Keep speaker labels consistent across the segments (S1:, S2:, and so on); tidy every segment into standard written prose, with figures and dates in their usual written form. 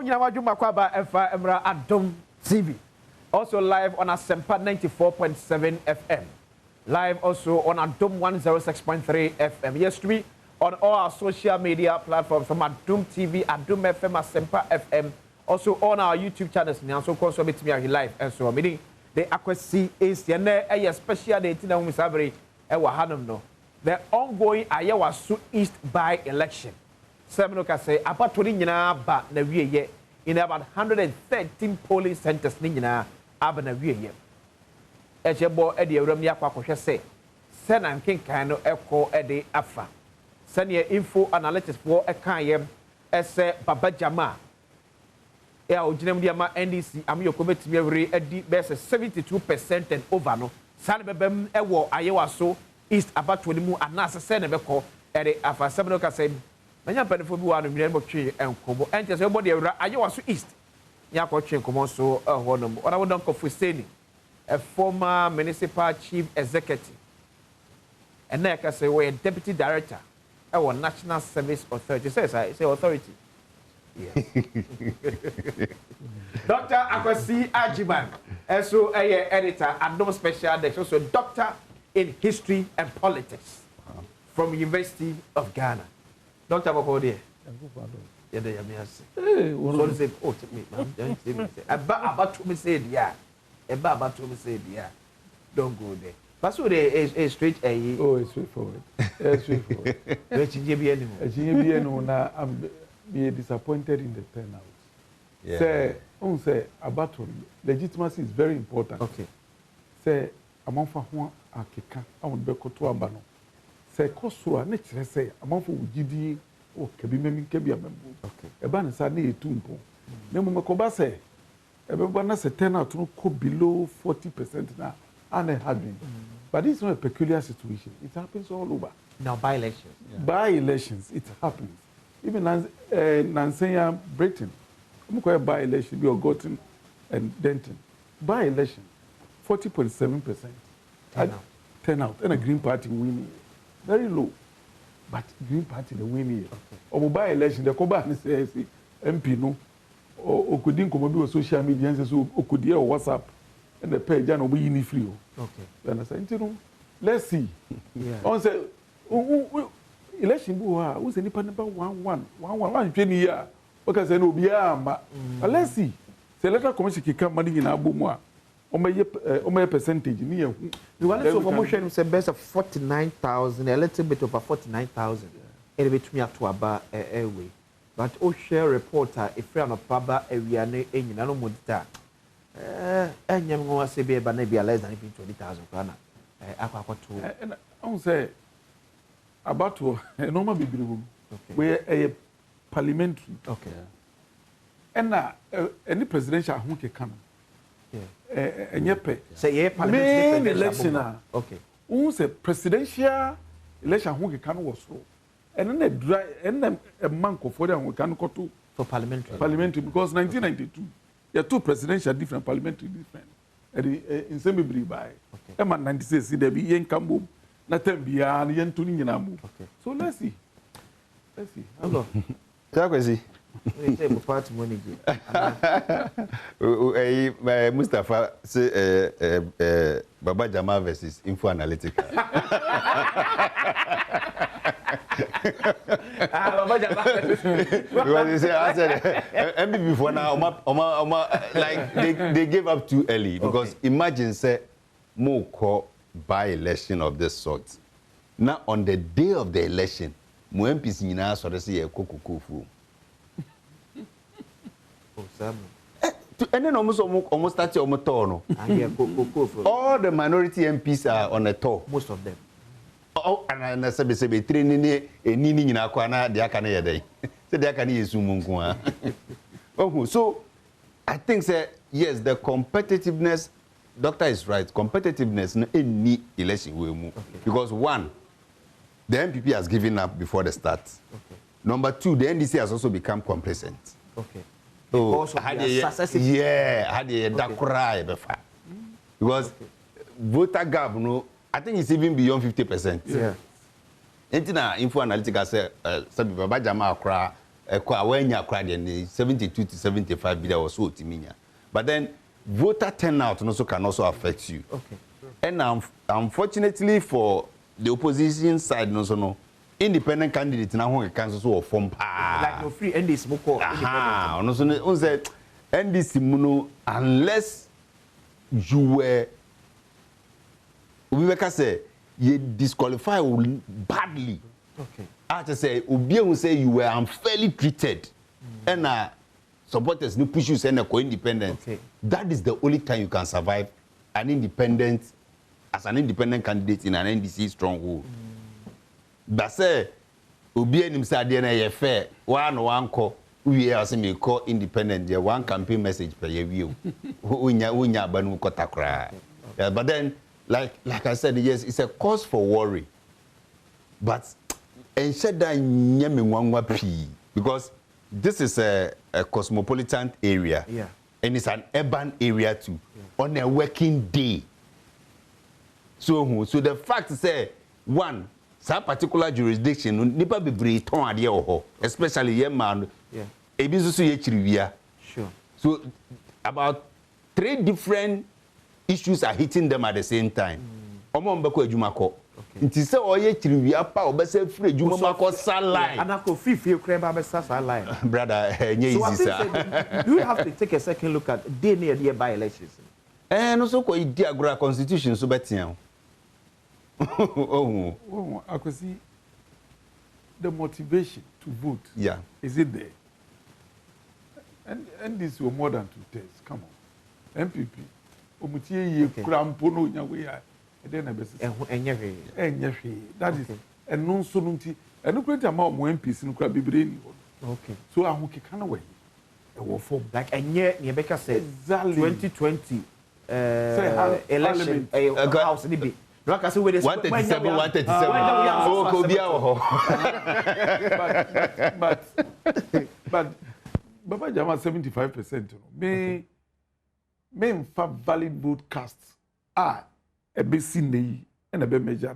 S1: nyina wadwuma kwa ba efa emra Adom TV. Also live on Asempa 94.7 FM. Live also on Adom 106.3 FM. Yes, we on all our social media platforms from Adom TV, Adom FM, Asempa FM. Also on our YouTube channels. Now, so also meet me live. And so, meaning the accuracy is a special day in the Musabri. The ongoing Ayawaso East by-election. Seven can say about 20 ba na wiye in about 113 polling centers nina aba na wiye. Echebo e de awram ya kwakwohwe se se na nkenkan no ekọ e de afa. Sane info analytics for e kan yem ese baba jama e a oginam dia ma NDC amyoko betimi awre adi be 72% and over no. Sane bebem e wo Ayawaso East about 20 mu anase se na bekọ e de afa seven can say Manya penfo bi wa no mire mo twe enkobo ente se bo de awura Ayawaso East nya ko twe enkobo so ho no mo ona wo don kofu seni a former municipal chief executive and na ka say we deputy director e wo National Service Authority say authority yes Dr. Akwasi Ajiman so editor Adom special desk so doctor in history and politics from University of Ghana. Doctor Bokode. Yeah, they are me. Hey, what is it? Oh, to me, man. About to me say, yeah. About to me say, yeah. Don't go there. But so they is straight a.
S2: Oh, it's straightforward. It's straightforward.
S1: Let's be
S2: anymore. I'm disappointed in the turnout.
S1: Yeah.
S2: Say about legitimacy is very important.
S1: Okay.
S2: Say I'm on for one akeka. I want to be to abano. Say kosura ne kire say amanfo wugidi o kebi memi kebi amembu okay eba ne sa na etumpo na mo mekoba say ebeba na say turn out no ko below 40% na and having but this is not a peculiar situation. It happens all over
S1: now. By elections
S2: by elections it happens even Nansenya Britain mo by election be Gotten and Denton by election 40.7% turnout and a Green Party winning. Very low, but Green Party the winning. Okay. By election, the Koba says MP no, or could be social media and so could hear WhatsApp and the page and we in free.
S1: Okay.
S2: Then I said, let's see.
S1: Yeah.
S2: On say, election who's any number 1 year. Because I know but let's see. Say let us commission come money in Abu my percentage near
S1: the one so promotion is a best of 49,000, a little bit over 49,000 in between up to about airway. But oh share reporter if you're not paba area in no modita and young was say be maybe less than 20,000 krana
S2: and I say about a normal baby room where a parliamentary
S1: okay
S2: and any presidential who can come.
S1: Say
S2: main election.
S1: Okay.
S2: Who's a presidential election who can was slow. And then a month for them we can go to
S1: for parliamentary.
S2: Parliamentary because 1992 there are two presidential different parliamentary different. In semi by. Okay. 96 there be yen kambo na tembia na yen tuni nyina mu. Okay. So let's see.
S1: Hello.
S3: Chakwesi. Mustafa say Baba Jama versus Info Analytica.
S1: Baba Jama.
S3: Because I said MB before now, like they gave up too early because imagine say more call by election of this sort. Now on the day of the election, mo MPs nyina so dey say kokokofu. And then almost start your tour. All the minority MPs are on a tour.
S1: Most of them.
S3: Oh, and I said, training a nini in Aquana, the Akane day. So the Akane is Sumunqua. Oh, so I think, sir, yes, the competitiveness, doctor is right, competitiveness in any election will move. Okay. Because one, the MPP has given up before the start. Okay. Number two, the NDC has also become complacent.
S1: Okay.
S3: So, had that cry before. Because voter gap, no, I think it's even beyond 50%.
S1: Yeah.
S3: Info Analytica said, Baba Jama cry when you cried 72 to 75 billion or so timinya. But then voter turnout also can also affect you.
S1: Okay.
S3: And unfortunately for the opposition side, no, independent candidates now can also form
S1: like no free NDC moko
S3: independent. No, so NDC muno unless you were we can say you disqualify badly.
S1: Okay.
S3: I just say Obi will say you were unfairly treated, and supporters no push you say na co-independent.
S1: Okay.
S3: That is the only time you can survive an independent as an independent candidate in an NDC stronghold. But say Obi enim say ade na ye fair one call we are say me call independent there one campaign message per year view. Unya banu kotakra. But then like I said, yes, it's a cause for worry. But ensure that because this is a cosmopolitan area, and it's an urban area too, on a working day. So the fact say one, some particular jurisdiction, nipa be breton ade ho, especially young man, ebizusu ye chiriwia.
S1: Sure.
S3: So about 3 different issues are hitting them at the same time. Omo mbeko ejuma ko. Nti se oye chiriwia pa obese free ejuma mako salai.
S1: Anako fifi kreba be salai.
S3: Brother, nye easy sir.
S1: Do you have to take a second look at day near by elections?
S3: No so ko idi agora constitution so betian. Oh,
S2: I could see the motivation to vote.
S3: Yeah.
S2: Is it there? And this were more than 2 days. Come on. MPP. Omutie krampono nyawe ya. Then that is and no so nunti and no great amount more MPs in crab brain.
S1: Okay.
S2: So I hope can away. For
S1: like a year Rebecca said
S2: exactly
S1: 2020 election house in the like I said,
S3: 137.
S2: But Baba Jama 75%. May in fact valid vote casts are a bit seen and a bit major.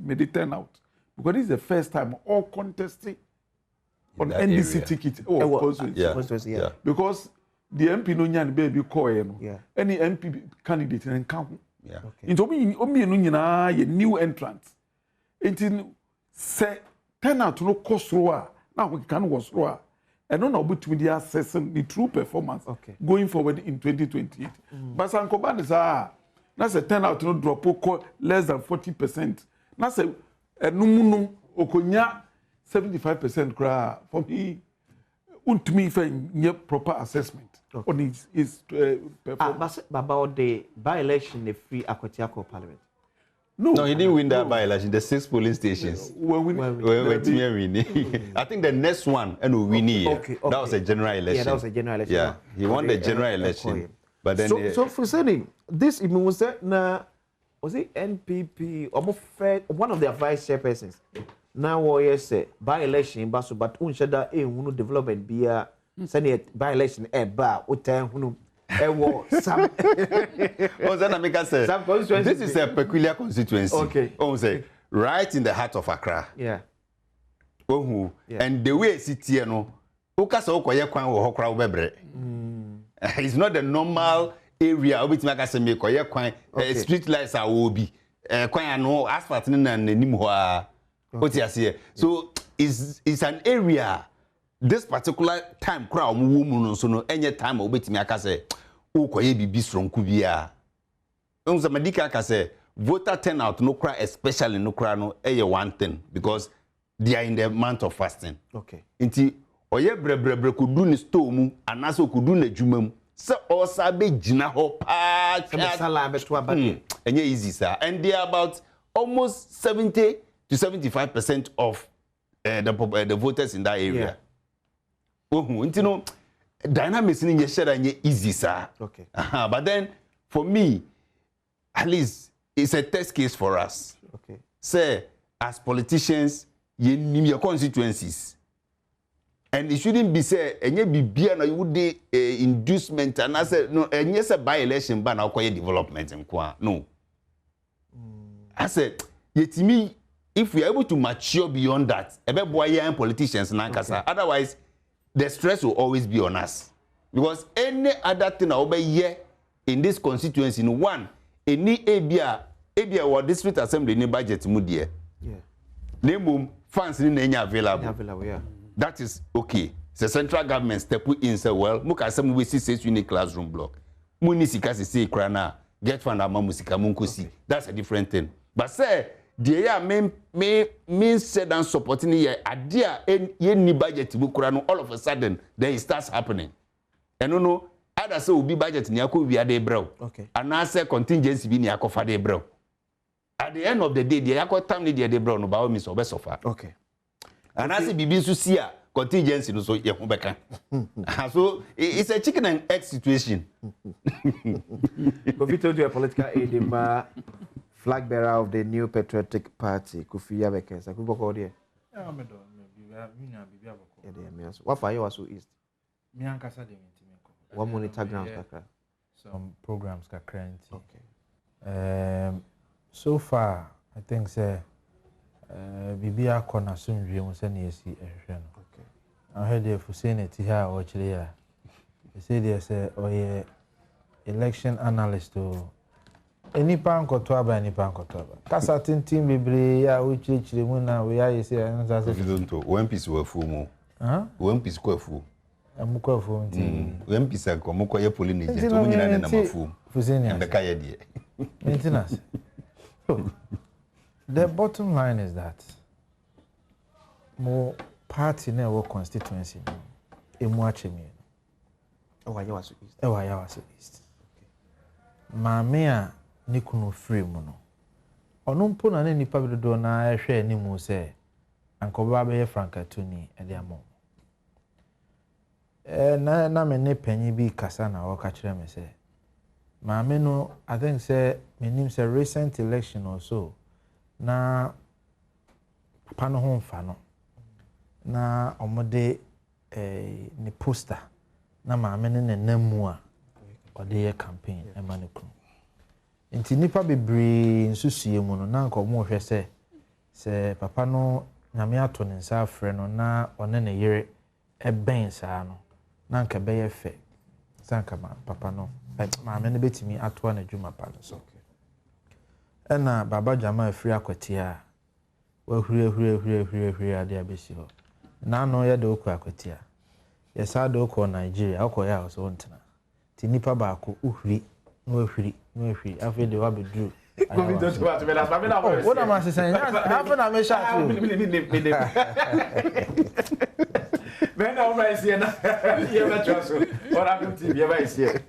S2: May they turn out because this is the first time all contesting on NDC area. Ticket or
S3: yeah.
S2: Because the MP no nyan baby call any MP candidate and count.
S3: Yeah.
S2: Into me, a new entrant. It say turn out no cost now we can was raw. And no between the assessing the true performance going forward in 2028. But Sankoban is that's a turn out no drop less than 40%. That's a no okonya 75% cry for me. To me, if proper assessment on his performance.
S3: About the by-election, the free Akwatiako Parliament.
S2: No,
S3: he didn't win that by-election. The 6 polling stations. I think the next one, and we win here. That was a general election.
S1: Yeah, that was a general election.
S3: Yeah, he won the general election. But then,
S1: so for saying this, it was it NPP almost one of their vice chairpersons. Now, yes, by-election, but unshada who development be a send by-election bar utan some
S3: this is a peculiar constituency.
S1: Okay.
S3: Say right in the heart of Accra.
S1: Yeah.
S3: And the way it's here no, it's not the normal area. Street lights are obi. No asphalt so it's an area. This particular time, crowd woman so no any time obetimi aka say ukoye bibi strong kubia. Unza medika aka say voter turnout no cry, especially no cry no one thing because they are in the month of fasting.
S1: Okay.
S3: Inti oye brebre kudu ni store mu anaso kudu na djuma mu se osa be gina ho pa
S1: sala be to abade.
S3: Enye easy sir. And they are about almost 70 to 75% of the voters in that area. You know, dynamics in your easy, sir.
S1: Okay.
S3: But then, for me, at least, it's a test case for us.
S1: Okay.
S3: Say, as politicians, you name your constituencies. And it shouldn't be said, and you be you would inducement, and I said, no, and yes, a by-election, but now development and no. I said, yet me. if we are able to mature beyond that, young politicians nankasa. Otherwise, the stress will always be on us. Because any other thing here in this constituency, one, any ABA or district assembly any budget mudia. Yeah. Name funds in any available. Yeah. That is okay. The central government step in say, well, muka some we see 6 unit classroom block. Munisika say krana get fund musika munkusi. That's a different thing. But say the year main said and supporting here idea any budget bukurano all of a sudden then it starts happening. And no other say will be budget ni akọ wi ade brew. Okay. And now say contingency bi ni akọ fa de brew. At the end of the day the akọ time ni de brew no ba o mi so be suffer. Okay. And as bibi so see contingency no so ye ho beka. So it's a chicken and egg situation.
S1: Kofi told you a political aid flag bearer of the New Patriotic Party, Kofi Yabeke. So kubo ko there.
S4: Yeah, me do. Me bibi aboko.
S1: Yeah, there me. What for Ayawaso East?
S4: Me ankasa de ntimi ko.
S1: What monitor grounds kakra?
S4: Some programs kakra nti. Okay. So far I think say bibi akona sunwie mo se na esi ehwe no. Okay. I heard the Fuseneti here or Chile. They say there's a election analyst to any bank or twaba, any bank or twaba. Kasa tintin bebre ya uchi muna we are say answer.
S3: You don't know. One piece were full mo.
S4: Huh?
S3: One piece kwa full.
S4: Amukwa full nti.
S3: One piece ko mukwa ye poli nije. To munyina na mafu.
S4: Fuseni.
S3: Mbeka ye die.
S4: Maintenance. So the bottom line is that more party na wo constituency emu achemi
S1: Ayawaso East.
S4: Ayawaso East. Maame a ne kunu free mu no. Ono mpo na ne nipa bedodo na ehwe animu se ankoba be Frankatoni e de amo. Na me ne panyi bi kasa na wo ka kire me se maame no I think say menim say recent election or so na papa no ho mfa no na omode ni poster na maame ne namu a ode ye campaign e ma ne kunu nti nipa bebre nsusue mu no na nko mo hwe se papa no nyame ato ne nsa afre no na one ne yere e ben saa no na nka be ye fe sanka papa no maame ne betimi ato na dwuma pa no so ena baba jama afri akwatia wa huri ade abesi ho na no ye de okwa akwatia ye sa de okwa Nigeria okwa ya so ntena ti nipa ba ko uhuri no ahuri afi de wa bedru
S1: Kofi to to me last me na
S4: wo what am I saying happen na me sha to
S1: me na o mai sie na ye ba traso ora ko ti ye ba sie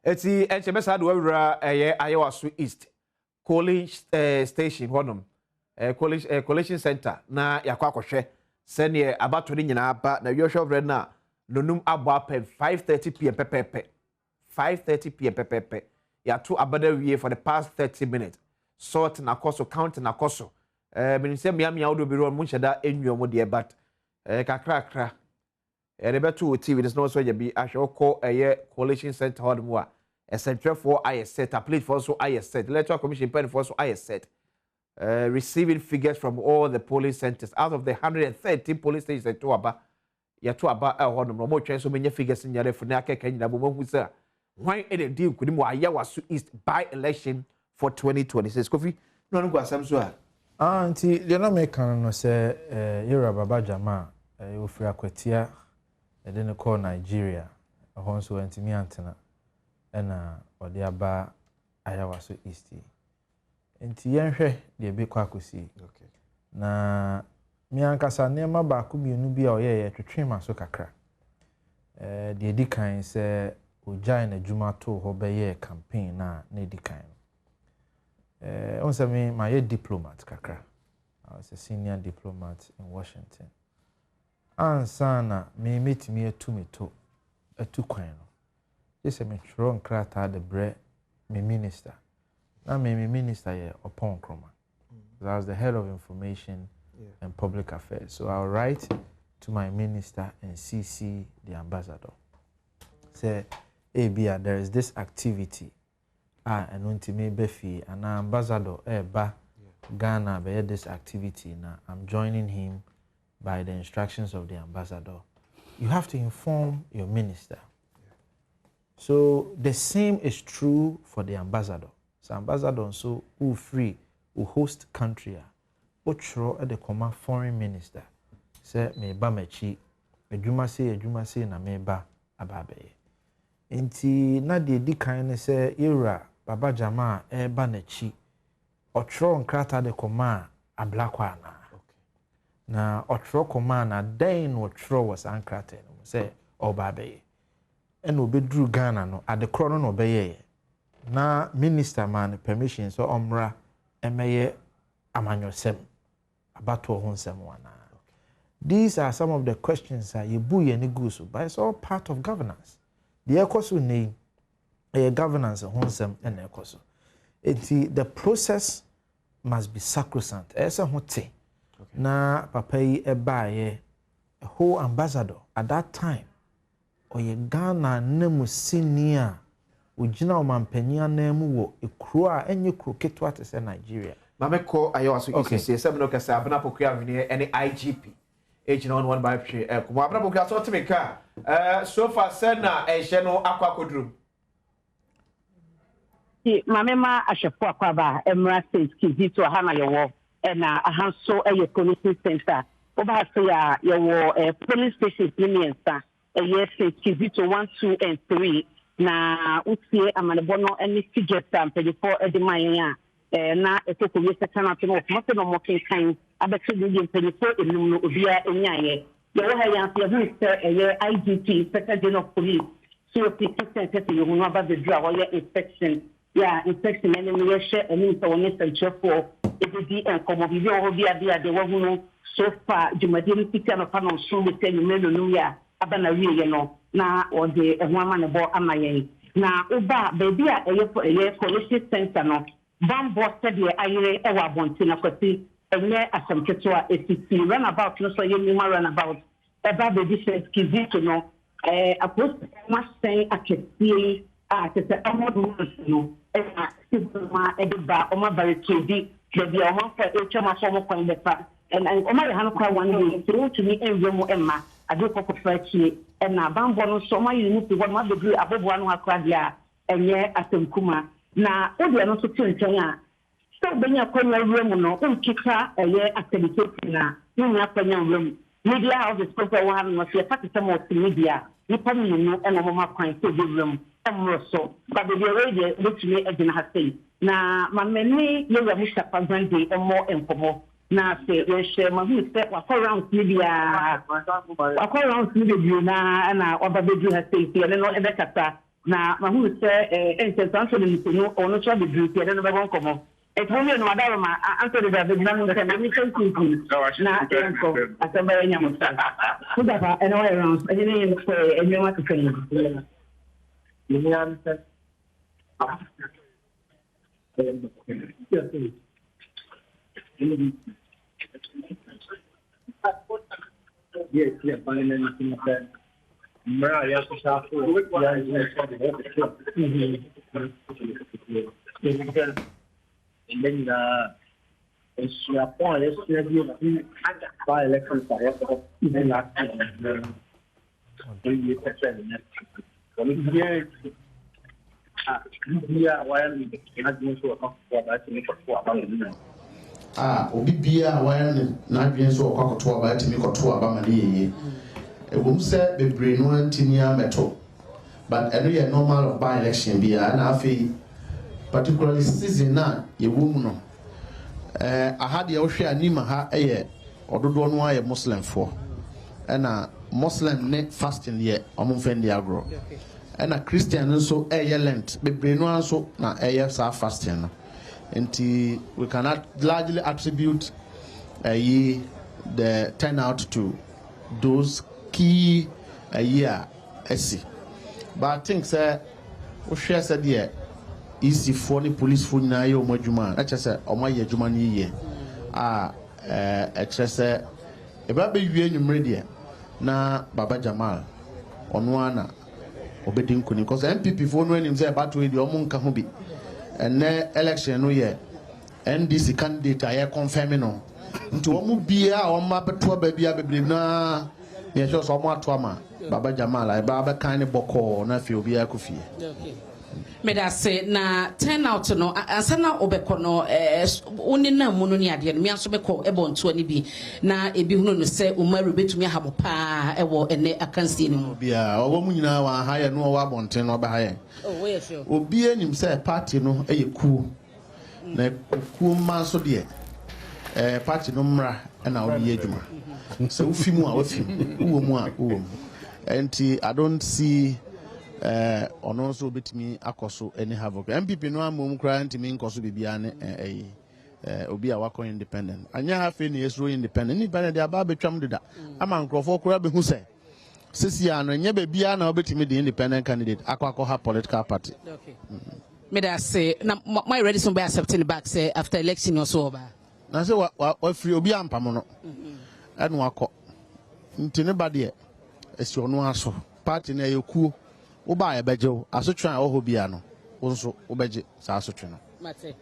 S1: Eti enchebesa do wura Ayawaso East College station honum college center na yakwa akohwe sene abato ni nyina aba na wiosho bre na nonum abo apem 5:30 pm pepepe 5:30 pm pepepe ya to abada wie for the past 30 minutes sort na koso count na koso menim se mia wodo bi ro mu nhyeda enwuo de but kakra beto TV this no so ya bi ahwe ko college center honum a essential for I set, a plate for so I set, electoral commission pen for so I set. Receiving figures from all the polling centers out of the 113 police stations at Tuaba. Ya Tuaba, a honor, no more chance so many figures in your Funaka can you say, why any deal could you Ayawaso East by election for 2026? Coffee, no go some so.
S4: Auntie, you know, me can no say, you're a Baba Jama, you free Aquatia, and then call Nigeria, a honso and me antenna. Ena odi aba Ayawaso East. Enti yenhwe de be kwa kosi. Okay. Na mi ankasa nema ba ku mienu bi a oyeye twetwema so kakra. De edikan se ojai na djuma to ho be ye campaign na edikan. Onse me my diplomat kakra. I was a senior diplomat in Washington. Ansana me metimi atumi to atukwan. Yes, I'm sure Krata the bread, me minister. Now, me minister here upon Chroma. I was the head of information and public affairs. So I'll write to my minister and CC the ambassador. Say, hey, Bia, there is this activity. And when to me Befi and ambassador, Ghana, be this activity. Now I'm joining him by the instructions of the ambassador. You have to inform your minister. So the same is true for the ambassador. So ambassador so who free, who host country, who throw at the command foreign minister. Say me ba mechi, edwuma say na me ba ababe. Inti na de di kan say era Baba Jama ba nechi. Otro nkrata de command ablakwa na. Okay. Na otro command na den otro was ankrata no say obabe. And obedru Ghana no at the chrono no obeye na minister man permission so omra emeye amanyosem abato honsem wana. These are some of the questions that you buy any gusu, but it's all part of governance. The ekoso name a governance honsem and ekoso. The process must be sacrosanct. Esa hote na papa yi ebaye a whole ambassador at that time. Oye Ghana nemu senior ujina omampania nemu wo ekro a enye kro keto atese Nigeria.
S1: Mameko Ayawaso East se no kasa abna pokua vini any IGP. Ejina on one by pwe ko abna pokua so temeka so far said na ehye no akwa kodrum.
S5: Mamema ashefo akwaba Emra State Kizito hana yewo na ahanso eye police center. Oba say ya yewo police station minister. Yes, Kizito 1, 2, and 3. Na utie amanebono any figures before Edimaya. Na etoko yesa kana to of most no mokin kind abeto di penifo enum obia enyaye. Ye wo ha yan fe hu se IGP Special General of Police. So the you know about the draw inspection. Yeah, inspection and we share any so one central for it and come obi the one so far Jumadini picture of panel so we tell you ya. Abana wiye no na ode ehwama ne bo amayen na oba baby a police center no ban boss de ayire e wa bonti na kwati enye asamketo a etiti run about no so yemi run about eba baby says Kizito no apost must say akesi a tete amodu no ma edba o ma barricade baby o ma fa e chama so mo kwan befa and o ma han kwa one day so to me enwemo emma ade kokko fachi na bambo no so ma unity one ma bedu aboboa no akra dia enye asemkuma na ode no so tinchen a so benya kwanya room no unkika eye activity na nya kwanya room media house is proper one no se fati some of media ni pami no na mo ma kwan so be room emro so ba be radio lutumi agina hasei na mameni yewa musha pa grande emo enkomo na se we share ma hu se wa around media na oba bedu hasei se no ebe kata na mahu sɛ ɛnsɛnsanso ne mpono ɔno nso abɛduru pia dɛ no bɛbɔ nkɔmmɔ ɛtumi mmienu wadaro ma ansɔre da bɛgyina mu sɛ mami sɛ nkunkum na ɛnkɔ asɛm bɛyɛ nyamosa wodafa ɛne wɔyɛ rounds ɛne ne sɛ ɛnwoma keka yi yɛnyam sɛ yes, yeah, but Mara, yes, and then it's your point, it's your by election
S6: obi bia wan na adwen so okwakoto aba timi koto aba ma ne yeye ebom se bebre no antimi ameto but eno ye normal by election bia na afi particularly season na ye wom no ahade ye wo hwe anima ha eye ododo no aye muslim for na muslim ne fasting ye omfendi agro na christian nso eye lent bebre no anso na eye sa fasting no. And we cannot largely attribute the turnout to those key year SC. But I think we share said here easy for the police for na yo majuma. I just say my juma ni ye. I just say eba be wie nyumre na Baba Jamal onwana obedin kuni because MPP for no nim say about we the omunka ho bi. And the election no year NDC candidate I confirm no nti omu bia o ma beto ba bia bebre na ye so so mo atoma Baba Jamal I ba kan ne boko na fi obi akofie okay
S7: me da say na turn out no ansa na obekọ no oni na mu no ni ade no me anso bekọ ebonto ani bi na ebi hunu no say umaru betumi ahabo pa ewo ene akansi ni mu
S6: bia owo mu nyina wa ha ye no wa bonten no ba ha ye
S7: oh we sure
S6: obi enim say party no ku na ku ma so de party no mra na obi adwuma so ufimu a wafim uwo mu a uwo mu enti I don't see ono so betimi akoso any havoc MPP no amom kra ntimi nkoso bibia ne obi a wako independent anya hafe ne yesro independent de aba betwam deda ama nkrofo kra be hu se sisi ano nya bibia na obetimi de independent candidate akwa ha political party
S7: okay me da say na my ready some be accepting back say after election or so ba
S6: na say wa free obi ampam no enu akọ ntine ba de esi ono aso party na yekuo Uba ebejo asotwa oho bia no wonso ubeje sa asotwe no
S7: mate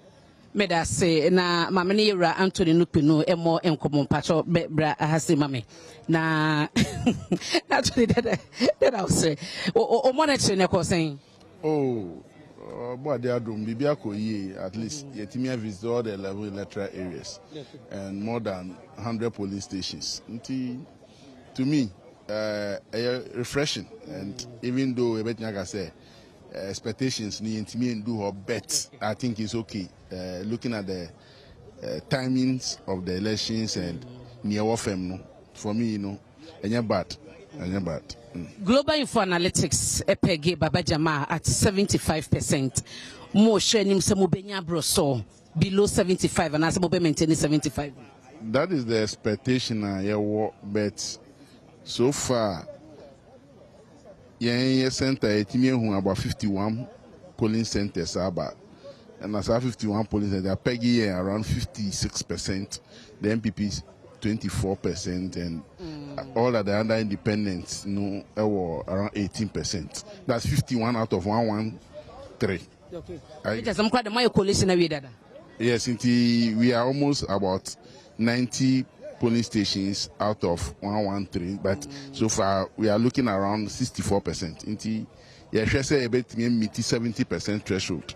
S7: me da se na mame ne yura Anthony Nupinu emo enkomo mpacho bra ahase mame na actually that I say o monitor ne ko sen
S2: But Adom bibia ko ye at least yetimia visit all the 11 electoral areas and more than 100 police stations. To me refreshing, and even though I say expectations need to do or bet, I think it's okay. Looking at the timings of the elections and near FM, for me, any bad.
S7: Global Info Analytics epege Baba Jamal at 75%. More sharing some mobenya broso below 75 and as mobile maintaining 75.
S2: That is the expectation but so far, center about 51 polling centers about, and as 51 polling centers, they are pegging around 56%. The MPPs 24%, and all of the other independents, around 18%. That's 51 out of 113.
S7: Okay.
S2: Yes, we are almost about 90 polling stations out of 113, but so far we are looking around 64%. Yeah, say about 70% threshold.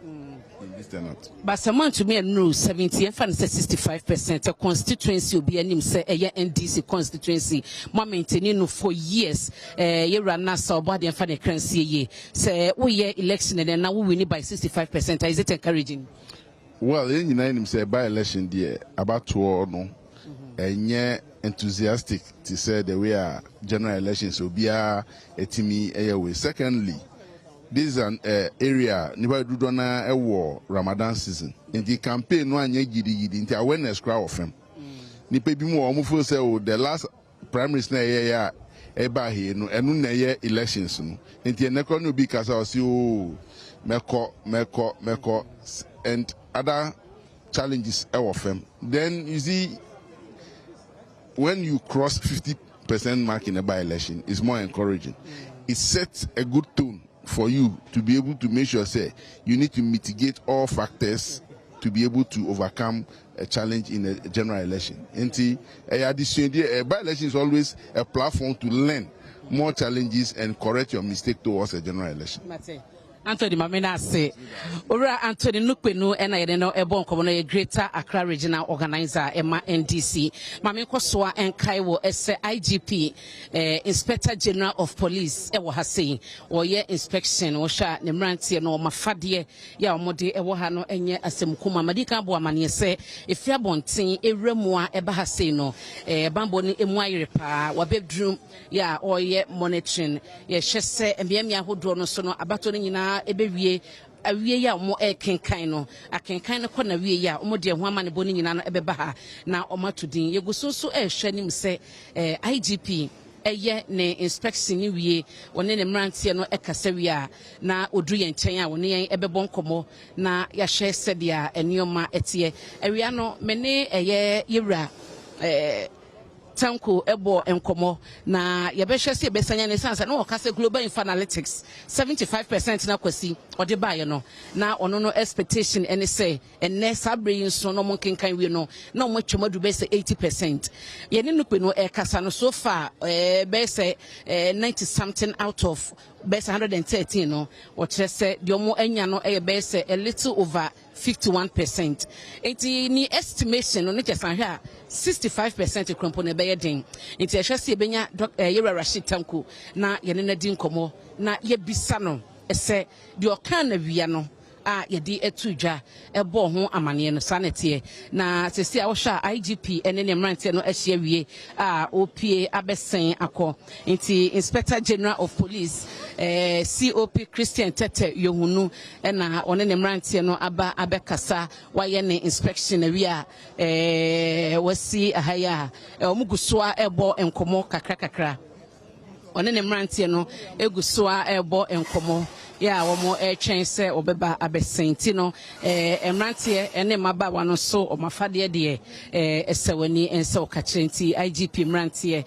S7: But someone to me no 70 and 65%. A constituency will be an say a NDC constituency. My maintaining for years. You run NASA body and find currency ye. Say we year election and now we win by 65%. Is it encouraging?
S2: Well, in United say by election there about 2 no. And yeah, enthusiastic to say that we are general elections will be a teamy airway. Secondly,
S6: this is an area nipa dodo na ewo Ramadan season. In the campaign no anye gidi nti awareness crowd of them. Nipa bi mu o feel say the last primaries na ya eba here no enu na ye elections no. Nti enekro no bi kasa o si o meko and other challenges of them. Then you see when you cross 50% mark in a by-election, it's more encouraging. It sets a good tone for you to be able to make sure, say, you need to mitigate all factors to be able to overcome a challenge in a general election. And a by-election is always a platform to learn more challenges and correct your mistake towards a general election.
S7: Anthony Mamina say, Ora Anthony Nukpenu and I know a bon commoner greater Accra regional organizer Emma NDC. Mami Koswa and Kaiwo IGP Inspector General of Police Ewa Hase or ye inspection or sha Nemranti no Mafadie ya modi Ewahano enye asemukuma Madika Boamani say if ya bontin a remwa eba Hase no bamboni emwairepa wa bedroom ya or ye monitoring ye shese and Biamia who do no sono abatoni na ebewie awie ya mo kenkan no akenkan no kɔ na wie ya mo de ho ama ne boni nyina no ebeba ha na omatudin yeguso so ehwɛ nim sɛ IGP eye ne inspection ni wie woni ne mrantie no ekasa wie a na odu ye nkyɛn a woni yen ebebɔ nkɔmɔ na ya hwɛ sɛ dia enioma etie awia no me ne eye yewura Tanko ebo enkomo na yebehwe se besanya ne sansa na okase global info analytics 75% na kwasi ode baye no na ono no expectation any say enne sabre so no monkenkan wi no na mo twemadu be say 80% ye ne nupe no kasa no so far be say 90 something out of best 113 no or say the omo anya no be say a little over 51%. Eti ni estimation no just here 65% krompo na be den. Eti ehwe se benya Yera Rashid Tanko na ye ne di nkomo na ye bisa no ese de okan na wia no a yedi etudwa ebo ho amane no sanete na sesi a wo hwa IGP ene ne mrante no ahia wie a opie abesen akọ nti Inspector General of Police COP Christian Tete Yohunu na one ne mrante no aba abekasa waye ne inspection awie a wasi ahaya omugusoa ebo enkomo kakra one ne mrante no egusoa ebo enkomo ya womo twen se obeba abesenti no emrantie ene maba no so omafade de esewani ense okachenti IGP mrantie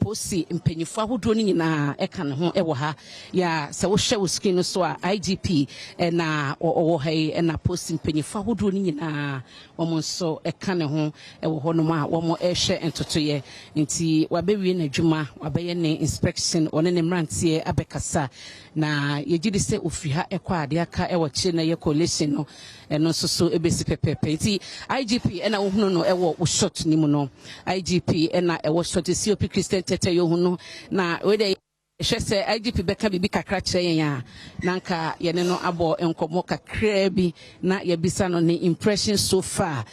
S7: posi mpenyifo ahodo ni nyina eka ne ho ewo ha ya se wo hwe wo screen no so a IGP na owo hai na posi mpenyifo ahodo ni nyina womo so eka ne ho ewo ho no ma womo hwe entotoye nti wabewie na dwuma wabeye ne inspection one ne mrantie abekasa na yegidi se ofiha ekwa ade aka ewo chi na ye coalition no eno so ebesi pepepe ti IGP ena ohunu no ewo wo shot ni mu no IGP ena ewo shot COP Christian Tete yo hunu na we dey hwese IGP beka bibi kakra kire yen nanka yene no abo enkomo kakra bi na ye bisa no ne impression so far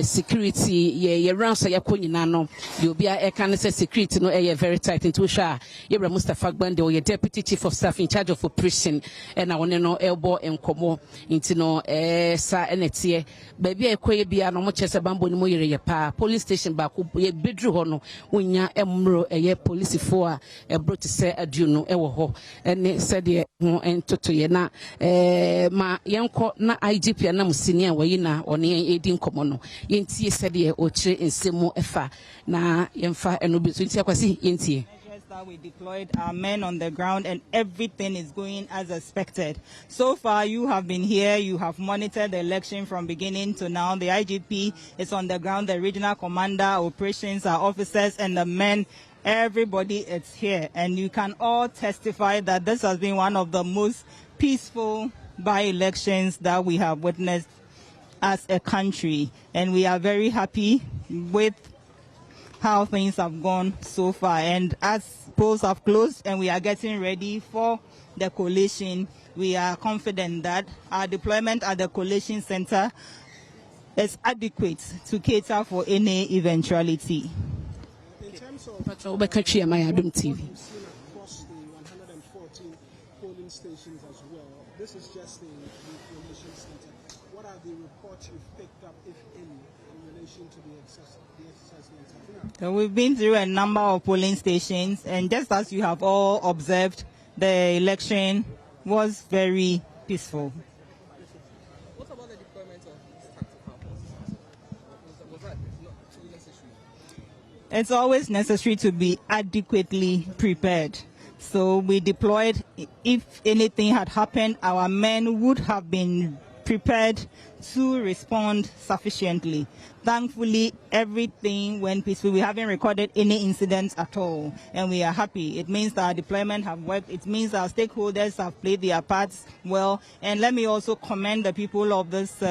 S7: security ye rounds ya konyina no ye obi a eka ne say security no very tight into hwa ye bra Mustafa Gbande o ye deputy chief of staff in charge of operation na woni no ebo enkomo inti no sa enetie ba bia ekoye bia no mo chese bambo ni mo yere ye pa police station ba ko ye bedru ho no wonya emro ye police fo a ebro se aduno ewo ho ene sede ho entotoye na ma yenko na IGP na musini a wayi na one edi nkomo no yentie sede o kire ensemu efa na yemfa eno bi so ntie kwasi yentie.
S8: We deployed our men on the ground and everything is going as expected. So far, you have been here, you have monitored the election from beginning to now. The IGP is on the ground, the regional commander, operations, our officers and the men, everybody is here. And you can all testify that this has been one of the most peaceful by-elections that we have witnessed as a country. And we are very happy with how things have gone so far. And as polls have closed and we are getting ready for the coalition, we are confident that our deployment at the coalition center is adequate to cater for any eventuality.
S7: In terms of Adom TV.
S9: Across the 114 polling polling stations as well. This is just the information center. What are the reports you've picked up, if any, in relation to the exercise center?
S8: We've been through a number of polling stations, and just as you have all observed, the election was very peaceful.
S9: What about the deployment of these tactical forces? Was that not truly necessary?
S8: It's always necessary to be adequately prepared. So we deployed. If anything had happened, our men would have been prepared to respond sufficiently. Thankfully, everything went peaceful. We haven't recorded any incidents at all, and we are happy. It means that our deployment have worked. It means our stakeholders have played their parts well. And let me also commend the people of this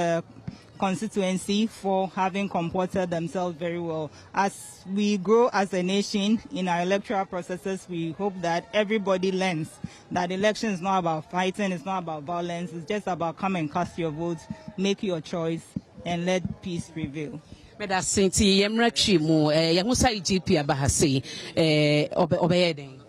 S8: constituency for having comported themselves very well. As we grow as a nation in our electoral processes, we hope that everybody learns that election is not about fighting, it's not about violence, it's just about come and cast your vote, make your choice, and let peace prevail.
S7: Meda senti yemra chimu yahusa IGP abahase obeyeden.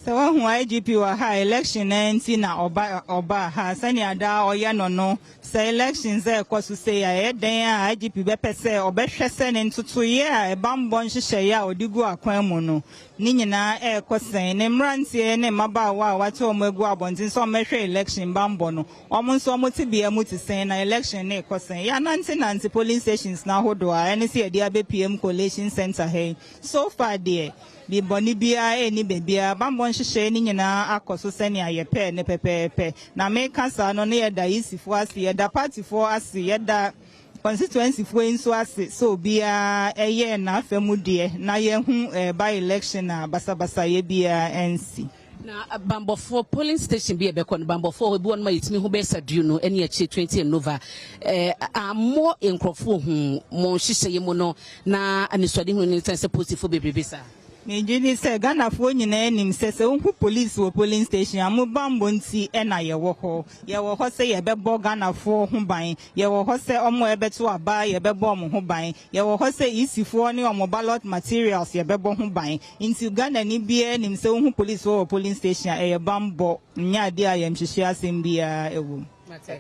S8: So when IGP wa ha election nti na oba ha sani ada oya no say elections e kwasu say ya den a IGP be pese obehwe se ne ntutu ye a bambo nhihye ya odigu akwan mu no ni nyina e kwasen ne mrantie ne mabawa a wate omagu abontin so mehwe election bambo no omo nso omo tibia mu tisen na election ne kwasen ya nanti polling stations na hodo a ene se dia be PM collation center hey so far there the bonibia any bebia bambon hyehyɛ ni nyina akɔso sɛne ayɛpɛ ne pɛpɛɛpɛ na meka saa no ne yɛda yisifo ase yɛda partyfo ase yɛda constituency fo nso ase so bia ɛyɛ na afɛmu deɛ na yɛhu by election a basabasa yɛ bia NC
S7: na bambofo polling station bi ebekɔ no bambofo obi won ma yitimi ho besa du no ene achi 20 Nova amo enkrofo hu mo hyehyɛ mu no na anisɔde hu ne sense positive bebrebesa
S8: Nijini se Ghana fo nyina nim se unhu police wo polling station amu bambo nti e na ye wo ho se ye bebo Ghana fo ho ban ye wo ho se omo ebeto aba ye bebo omo ho ban ye wo ho se isifo ne omo ballot materials ye bebo ho ban nti Ghana ni bia nim se unhu police wo polling station e ye bambo nya de ayem hyehyɛ asem bia ewo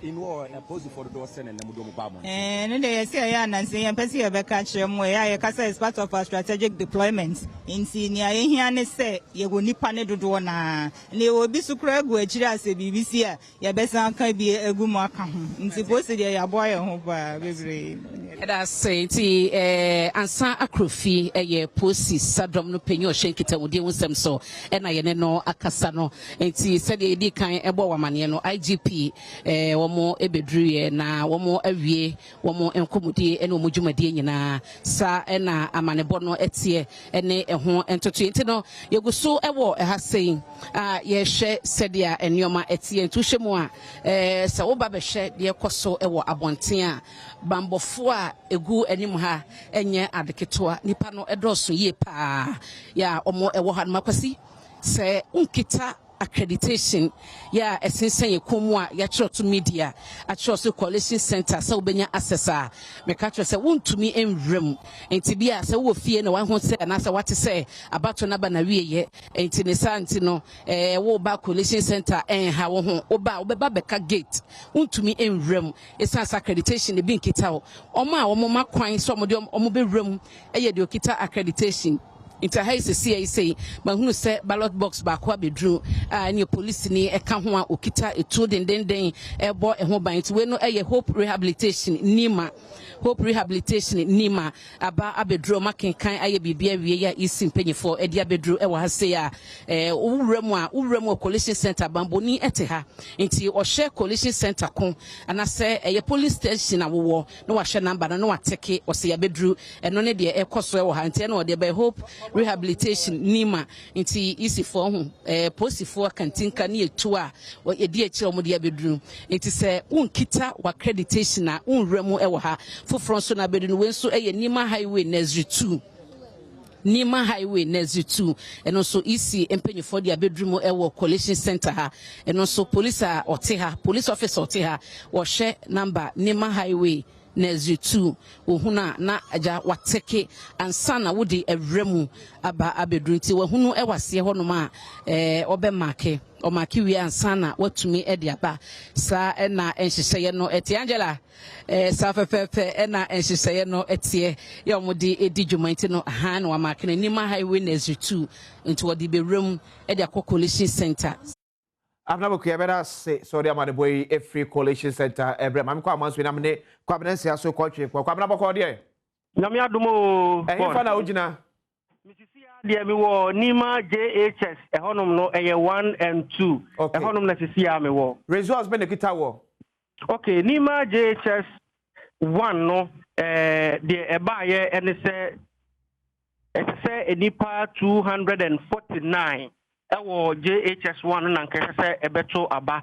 S10: in war opposed for the door and the mudomo bamo.
S8: And they say, yeah, Nancy, and Pessi ever catch them where Casa is part of our strategic deployment. In senior, here, say, you will nip on the door now. And they will be so crag where Chiras BBC, your best uncle be a good mark. In supposed to boy, I hope,
S7: that's say, Ansa Acrofi, a pussy, Sadom no penny or shake it with you some so, and I know a Casano, and see, said the Dikan, a Bowamaniano, IGP. Womo ebedruye na womo awie womo enkomudie ene omujumade nyina sa ena amanebo no etie ene eho entoto enti no yeguso ewo ehasen ye hwe sedia enioma etie ntuhwe mu a sa wo ba behwe de ekoso ewo abonten a bambofo a egu enim ha enye adeketoa nipa no edoso ye pa ya omo ewo ha makwasi se unkita accreditation ya esensen yekomu a ya chiro to media a chiro so coalition center so benya assessor me ka chiro se wontumi enwrem enti bia se wo fie na wan ho se na se wate se abato na ba na wieye enti ne santi no wo ba coalition center ha wo ho wo ba beka gate wontumi enwrem esan accreditation e bi nkita wo omo a wo ma kwan so omo de omo be wrem eye de okita accreditation into high say mahunu se ballot box ba kwa bedru any police ni eka ho a okita etu den ebo eho ban ti we no eye hope rehabilitation nima aba abedru makenkan aye bibia wie ya isi mpanyefo edi abedru e wa ha se ya uwremu coalition center bamboni ete ha nti o share coalition center kon anase eye police station awowo no wa hwe number no wa teke o se ya bedru eno ne de ekoso e wa ha nti no de be hope rehabilitation nima nti isifo ho posifo kantinka ne etu a edi ekire omo de abedru nti se unkita wa accreditation na unwremu e wa ha foforo so na bedu no wenso eye nima highway Nursery 2 eno so isi empanyefo de abedrumo ewo coalition center ha eno so police officer ote ha wo hwe number Nima highway Nezri 2 ohuna na aja wateke ansana wodi evremu aba abedrunti wahunu ewase honoma obe make o make wi ansana watumi ede aba sa na enhyehyeye no eti Angela sa fefefe na enhyehyeye no etie ye omodi edi dwumanti no ha na wa make na nima highway Nezri 2 nti wodi berem ede akokolition center.
S1: Abnabo kuyabera se sorry amane boy a free coalition center ebrem am kwa manso na mne kwa benense aso kwatwe kwa abnabo ko de
S11: nyame adomo
S1: eh fa na ugina
S11: misisi de mi wo nima JHS ehonom no eye 1 and 2 ehonom na sisi ya mi wo
S1: results be ne kita wo
S11: okay nima JHS 1 no de ebaye ene se enipa 249 ewo JHS1 na nke se ebeto aba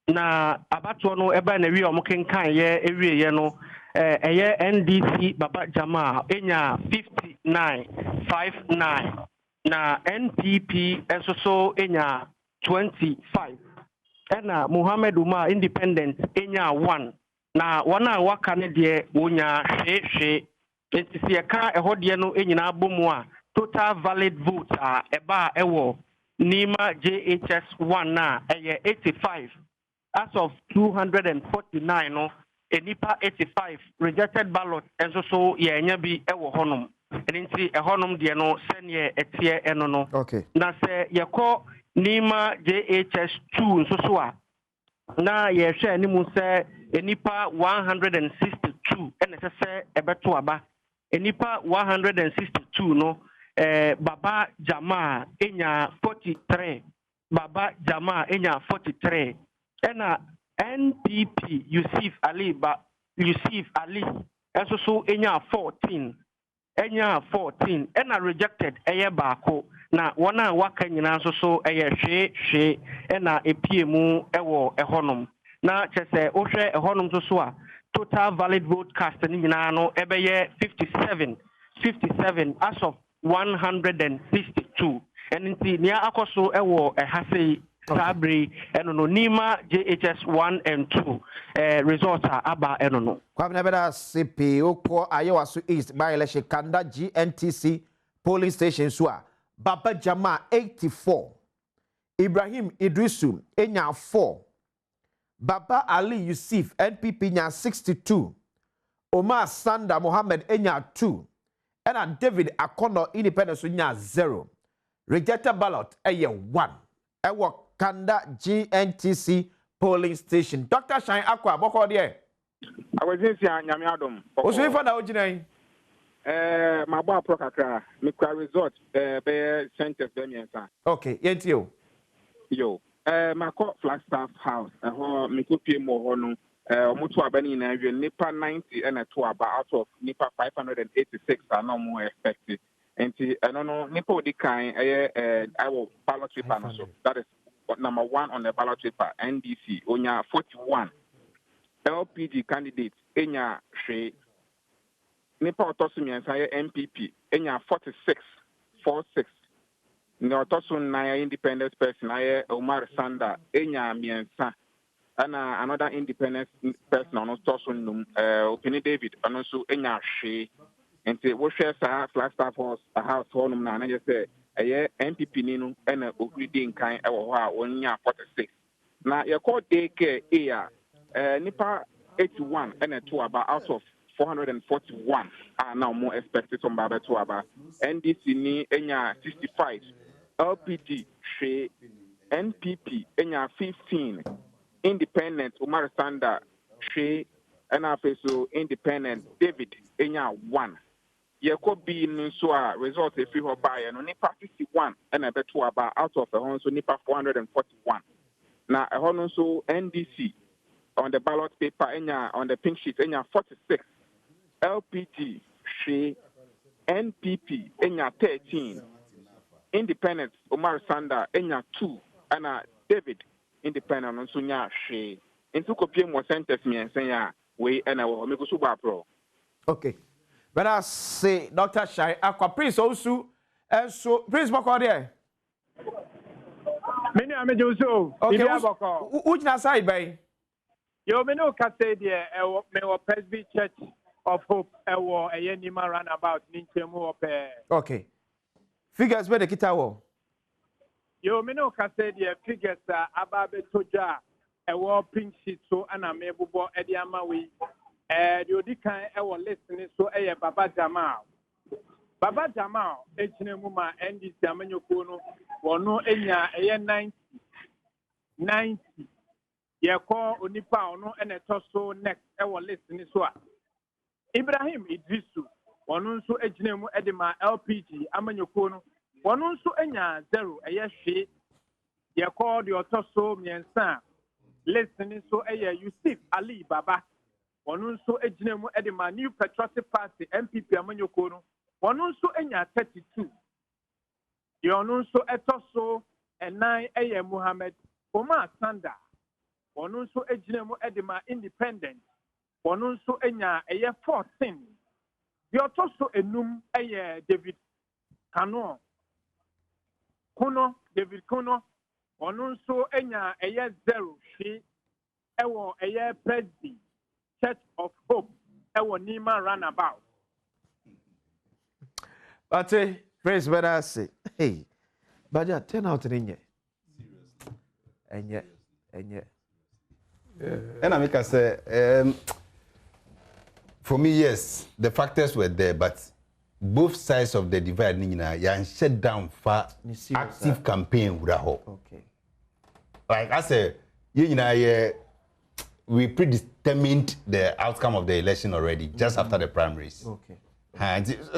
S11: na abato no eba na wi omokenkan ye ewie ye no eye NDC Baba Jama enya 59 na NPP enso enya 25 ena Muhammad Umar Independent enya 1 na wana waka ne de wonya hwehwe entisi eka ehode no enyina abomu a total valid votes a eba ewo Nima JHS1 na 85 as of 249 no enipa 85 rejected ballot enso so ye nya bi ewo honum enti ehonum de no sene etie eno no na se yeko Nima JHS2 nso so a na ye hwe animu se enipa 162 ene se ebeto aba enipa 162 no Baba Jama enya 43 Baba Jama enya 43 ena NPP Yusuf Ali enso so enya 14 ena rejected eye baako na wana waka nyina nso so eye hwe ena epiemu ewo ehonom na chese ohwe ehonom so so a total valid vote cast ni nyina no ebeye 57 as of 162 and inti nia akoso ewo ehase sabri enono Nima JHS 1 and 2 results aba enono
S1: kwabna beda CP okwo Ayawaso East by election Kanda GNTC polling station so Baba Jama 84 Ibrahim Idrisu enya 4 Baba Ali Yusuf NPP nya 62 Omar Sanda Mohammed enya 2 and David Akono Independence nya 0 rejected ballot eye 1 ewo Kanda GNTC polling station Dr. Shine Akwa boko de
S12: awazinsi nyame adom
S1: oso ifa na oginan
S12: mabo apro kakra me kwa resort be centers be miensa
S1: okay yentio
S12: yo mako Flagstaff house ho me kopie mo ho no omoto abani na awie nipa 90 and to aba out of nipa 586 are no more expected enti no nipa odi kan I will ballot paper no so that is number 1 on the ballot paper NDC onya 41 LPG candidate enya hwe nipa otoso miensa MPP enya 46 ni otoso na independent person Omar Sanda enya miensa and another independent person on otoso num Opini David anonso enya hwe enti wo hwe sa Flagstaff house honum na just say MPP ni no na ogudi nkan ewo ho a onya 46 na ye call daycare nipa 81 and 2 about out of 441 are now more expected from Baba to Aba. NDC ni enya 65 LPG she NPP enya 15 independent Umar Sanda she and so independent David enya 1 yeko bi nso a result e fi ho ba no nipa 51 and a beto aba out of so nipa 441 na ho no so NDC on the ballot paper on the pink sheet 46 LPG she NPP 13 independent Omar Sanda 2 and David independent nso nya she into kopie mo centers mi ensen ya we na wo me go so ba pro
S1: okay but I say Dr. Shai Aqua Prince also and so Prince boko there
S13: many amejo
S1: okay which na side by
S13: yo me no ka say there me wo Presby Church of Hope ewo eyenima roundabout ninchemu ope.
S1: Okay. Figures where the kita wo.
S13: Yo me no ka say the figures ababe toja ewo pink sheet so ana mebubo edi ama we. The odikan ewo listening so eye Baba Jamal. Baba Jamal echinemu ma NDC amanyoko no wono enya eye 90 yeko onipa ono ene to so next ewo listening so a Ibrahim Idrisu wono nso echinemu edema LPG amanyoko no wono nso enya 0 eye hwe yeko de oto so miensa listening so eye Yusuf Ali Baba wono nso echinemu edema New Patriotic Party MPP amanyoko no wono nso enya 32 ye ono nso etoso enan eye Muhammad Omar Sanda wono nso ejinemu edema Independent wono nso enya eye 14 ye otoso enum eye David Kano David Kono wono nso enya eye 0 shi ewo eye President Church of Hope ewo Nima Runabout.
S1: Ate, praise what I say. Hey, but yeah, 10 out in ye. And yet.
S3: And I make us say, for me, yes, the factors were there, but both sides of the divide, you shut down for active campaign with a hope.
S1: Okay.
S3: Like I said, we predetermined the outcome of the election already, just after the primaries.
S1: Okay.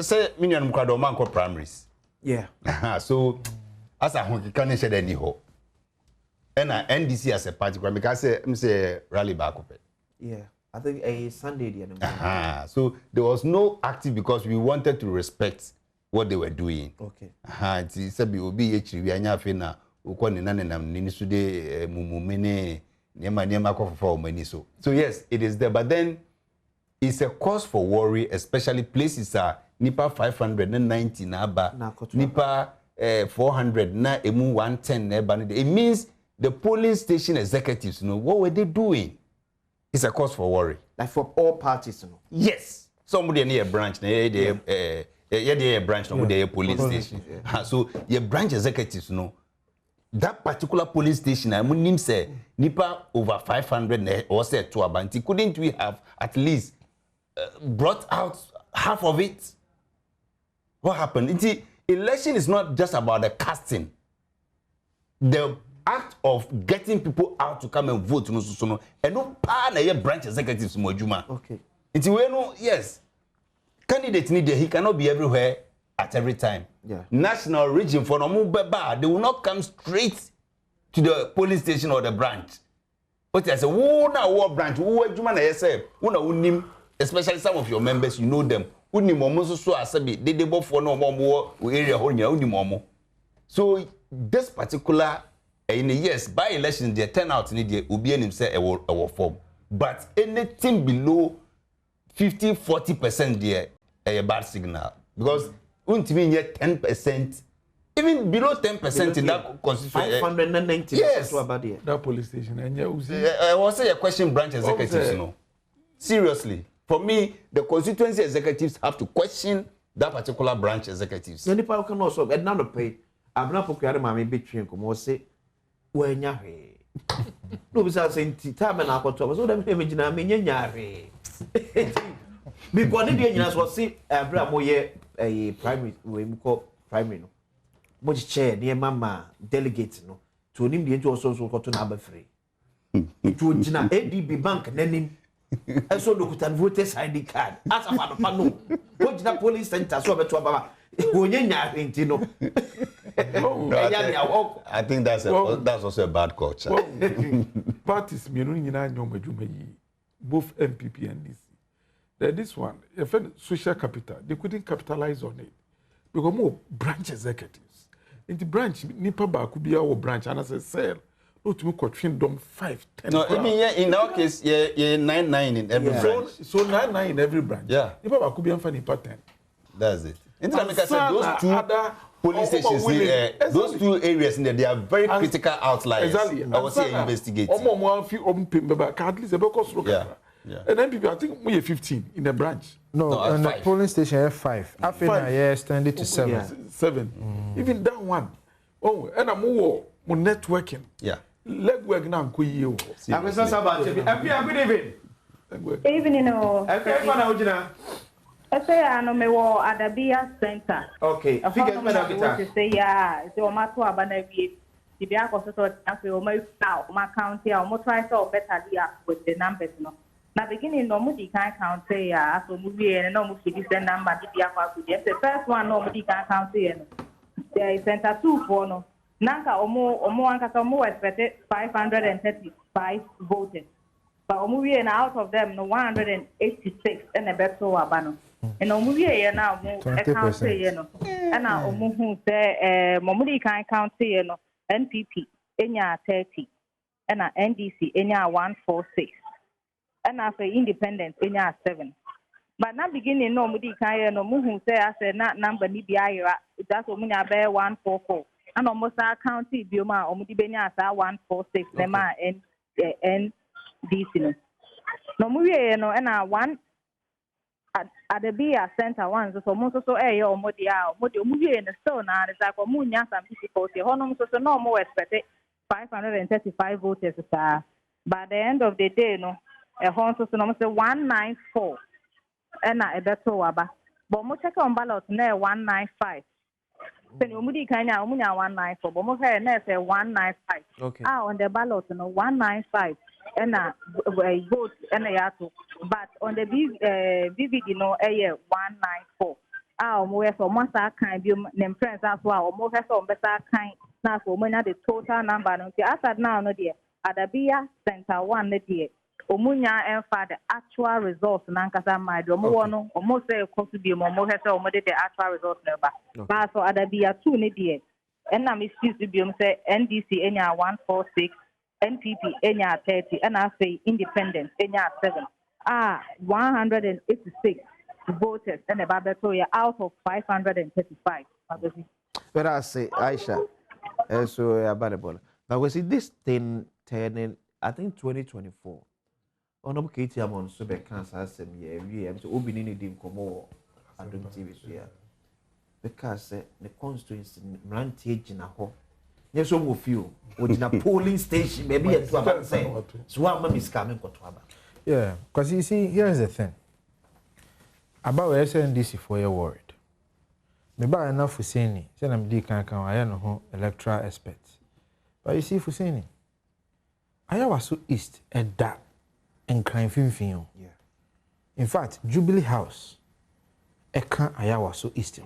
S3: Say minion mkwado manko primaries.
S1: Yeah.
S3: So as a honky can share any hope. And NDC as a party because I say rally back up.
S1: Yeah. I think a Sunday
S3: so there was no active because we wanted to respect what they were doing.
S1: Okay.
S3: It's a be we anya fina ukoni nane na nini sude mumumene niema for many so. So yes, it is there, but then it's a cause for worry, especially places are Nipa 590 naba, Nipa 400 na emu 110 neba. It means the polling station executives, what were they doing? It's a cause for worry.
S1: Like for all parties,
S3: Yes. Somebody near a branch, a branch, a police station. Yeah. So your branch executives, that particular police station, I mean, say Nipa over 500 or say to Abanti. Couldn't we have at least brought out half of it? What happened? The election is not just about the casting. The act of getting people out to come and vote, and no part of branch executives,
S1: okay.
S3: Yes, candidate he cannot be everywhere at every time.
S1: Yeah.
S3: National region for no beba, they will not come straight to the police station or the branch. But I say, who na war branch, who juma na yourself, who especially some of your members, you know them. Uni momo so asabi, they both for no more area honya uni momo. So this particular yes, by election the turnout in the Ubian himself a form. But anything below 50-40% there a bad signal. Because until yet 10%, even below 10% in that constituency.
S1: 590
S3: yes.
S2: That police station. And
S3: I was say a question branch executives, Seriously. For me, the constituency executives have to question that particular branch executives.
S1: Many people can also get none of pay. I'm not procure my big train come or say, when you're no, besides saying time and alcohol, so them imagine I mean, yare. Because the Indians was see a primary, we call primary. No, much chair near Mama delegate no to name the also got to number 3. It would ADB bank and then. And so look at voters ID card. As a pano, what the police center so to Baba?
S3: I think that's also a bad culture.
S2: Parties, both MPP and DC. This one, social capital, they couldn't capitalize on it because more branch executives. In the branch, Nipa could be our branch, and as I said. No, to me, could them 5, 10.
S3: No, I mean, in our case, 9 in every branch.
S2: So 9 in every branch.
S3: Yeah.
S2: If I could be on 10.
S3: That's it. In those two police stations, those two areas in there, they are very critical outliers.
S2: Exactly.
S3: I was here investigating.
S2: At least And NPP, I think we are 15 in the branch.
S4: No, and the polling station F5. After that, yeah, extended to 7.
S2: Yeah. 7. Even that one. Oh, and I'm more networking.
S3: Yeah.
S2: Leg work now.
S1: I'm good evening.
S5: Evening, no.
S1: I
S5: say I know me wo Adabia Center.
S1: Okay.
S5: Figure to say yeah, so my to abanabi. The be akoso to afi o my now, my county or mo try so better dia with the numbers no. Na beginning no mo di kan count ya, so mo wie no mo fit send number di dia kwa ku. The first one no mo di kan count ya no. There is center 2 for no. Nanka omo anka so mo expected 535 voters. But omuwie na out of them no 186 and a better wabano. And omuwie na mo account say no. And na omu hu say momudi kan count say no NPP enya 30 and na NDC enya 146. And na for independent enya 7. But na beginning no omudi kan no mu hu say as na number ni bia ira that's omunya be 144. And almost account bioma omudi benya asa 146 nema and DC no muwie no na one at the Bia Center one so mo so omodia omuwie no still na the like omunya some difficulty honom so no more expect 535 voters by the end of the day no hon so no say 194 na ebeto waba but mo check on ballot na 195 so omudi kanya omunya 194 but mo say na say 195
S4: okay
S5: on the ballot no 195 and vote and but on the VVD no 194 we so masa kan bi nem friends as well mo so better kan na so mo the total number no after now no there Adabia Center 1 no there omunya enfa the actual results na nkasa mad mo no mo say cost bi mo so mo the actual results number but so Adabia 2 no there and na me excuse bi mo say NDC enya 146 NPP enya 30 and I say independent enya 7 186 voters and a Babatoya out of 535.
S4: But I say Aisha so about now we see this thing turning I think 2024 on up KTM on so be cancer some year we am so obi ni dim komo Adom TV so ya because the constituency rantage gina ho yes so mo feel odina polling station maybe at to about say so am miss coming to aba yeah because you see here's the thing about SNDC for your word me ba enough Fuseni say na me di kan I no ho electoral expert but you see Fuseni Ayawaso East and that and crime finfin yeah in fact Jubilee House eka Ayawaso East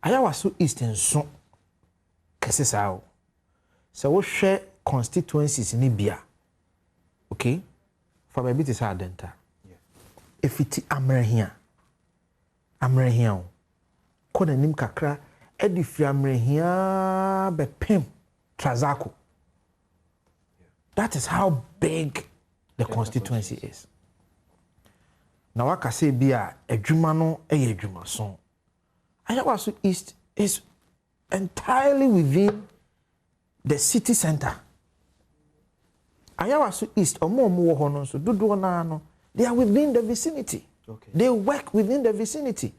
S4: Ayawaso East and so kesesao so we share constituencies in Ibia okay for baby to say denta if it amrehia ko na nim kakra edifi amrehia be pem trazako that is how big the constituency is na waka say bia adwuma no eye adwuma so Ayawaso East is entirely within the city center. Ayawaso East, so they are within the vicinity. Okay. They work within the vicinity.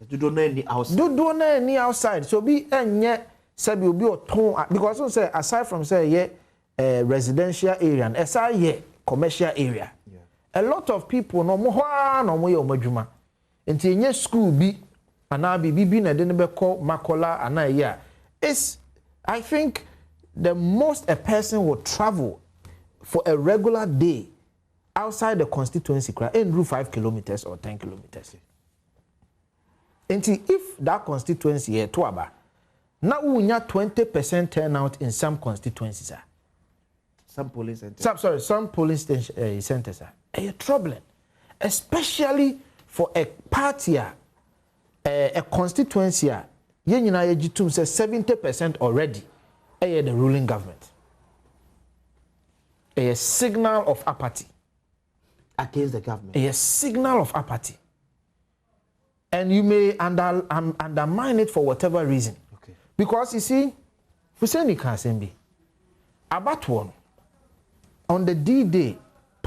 S4: They don't know any outside. They don't know any outside. So be enye sabi obi oton because say aside from say residential area and aside commercial area. Yeah. A lot of people no mo ho no mo ye omadwuma. Enti enye school bi anabi bibi na de ne be call makola anaya. It's I think the most a person will travel for a regular day outside the constituency in 5 kilometers or 10 kilometers. And if that constituency here to aba, now we have 20% turnout in some constituencies. Some polling centers. Some polling centers are a problem, especially for a party, a constituency. Yenina yejitum says 70% already. The ruling government. A signal of apathy against the government. A signal of apathy. And you may undermine it for whatever reason. Okay. Because you see, Fuseni Kansembi, about one, on the D-Day,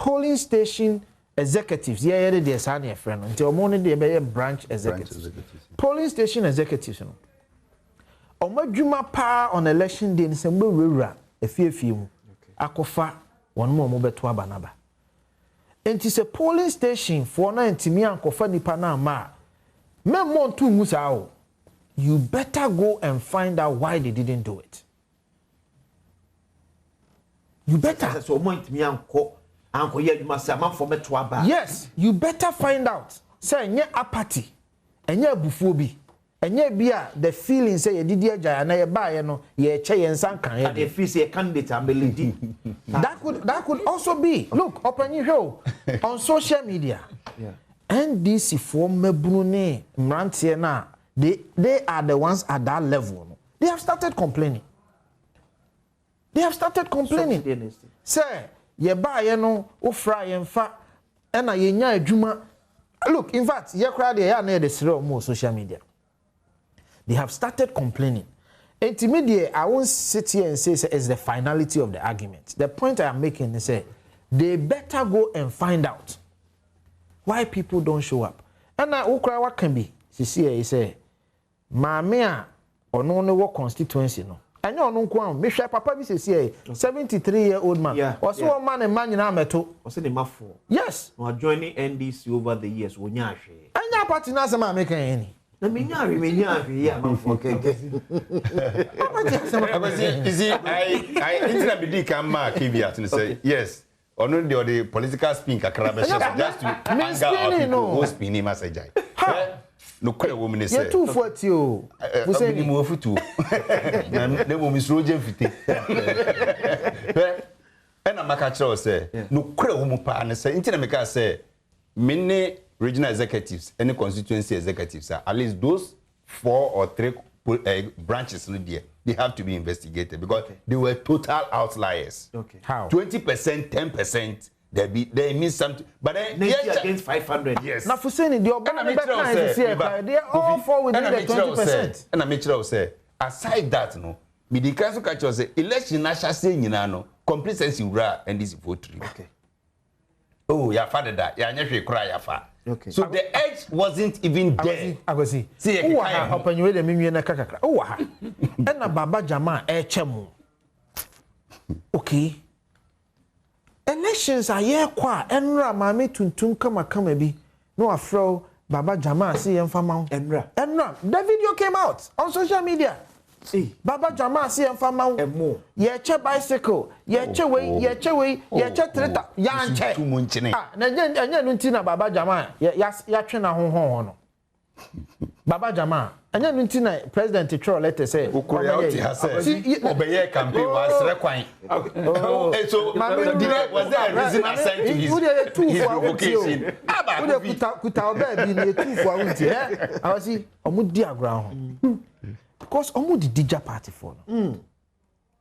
S4: polling station executives. Yeah, they're signing a friend. Until morning they be branch executives. Polling station executives. You know. Omadjuma pa on election day. Nisembe wura efie akofa one more beto abanaba. And it's a polling station for na intimi ankofa nipa na ma. Me montu musao. You better go and find out why they didn't do it. You better.
S1: So intimi anko ye you must am for beto aba.
S4: Yes, you better find out. Say nye apathy, enye abufuobi. Enye bia the feeling say ye didi agya na ye ba ye no ye che ye nsan kan ye.
S1: And the feel say candidate ambelidi.
S4: That could also be. Look, open your show on social media.
S1: Yeah.
S4: NDC for mebunu ne mrantie na they are the ones at that level. They have started complaining. Say ye ba ye no ofra ye mfa na ye nya adwuma. Look, in fact, ye crowd ye na the sere on social media. They have started complaining. Intermediate, I won't sit here and say it's the finality of the argument. The point I am making is say they better go and find out why people don't show up. And now, what can be? She say, "Mamea or no work constituency no." And you know, no me share papa be say 73-year-old man.
S1: Yeah.
S4: Also one man and man in Ameto.
S1: Was the mafo?
S4: Yes.
S1: Or joining NDC over the years. Wonya she.
S4: Anya party na sama making any.
S1: Na minya yeah mafo okay.
S3: You see, I internet bidi can mark caveat and say yes. Or no the political spin kakra be just to anger our people who spin message. No kwere wo me say.
S4: You 240 o.
S3: Wo say ni mo futu. Na ne mo misroje mfite. And I'm a say, no kwere wo mu pa ne say. Inti na make say many regional executives, any constituency executives, at least those 4 or 3 branches in there, they have to be investigated because they were total outliers.
S1: Okay.
S4: How?
S3: 20%, 10%, they mean something. But then
S1: 90 against 500.
S3: Yes.
S4: Now for saying the they are all fall within the 20%.
S3: And I make sure say, aside that, no, me the council catch say election national say no, complacency and this vote.
S1: Okay.
S3: Oh, your father that, ya nyehwe kura ya fa.
S1: Okay.
S3: So the edge wasn't even there.
S4: I go see.
S3: See,
S4: open you the mimi na kakakra. Oh ha. Na baba jama chemu. Okay. Elections are here kwa enra mame tuntum kama bi. No afro baba jama see yemfa ma. Enra. The video came out on social media. Baba jama see yemfa ma. Ye che bicycle, ye che way, ye che tractor, yan che. Na anya no ntina baba jama ya twe na honhon no. Baba jama anya no ntina president throw letter say
S3: obeye campaign was rekwan. So was there a reason assigned to his revocation?
S4: Kuta oba bi na two for unti I was see omudi aground. Because omu the DJ party for no.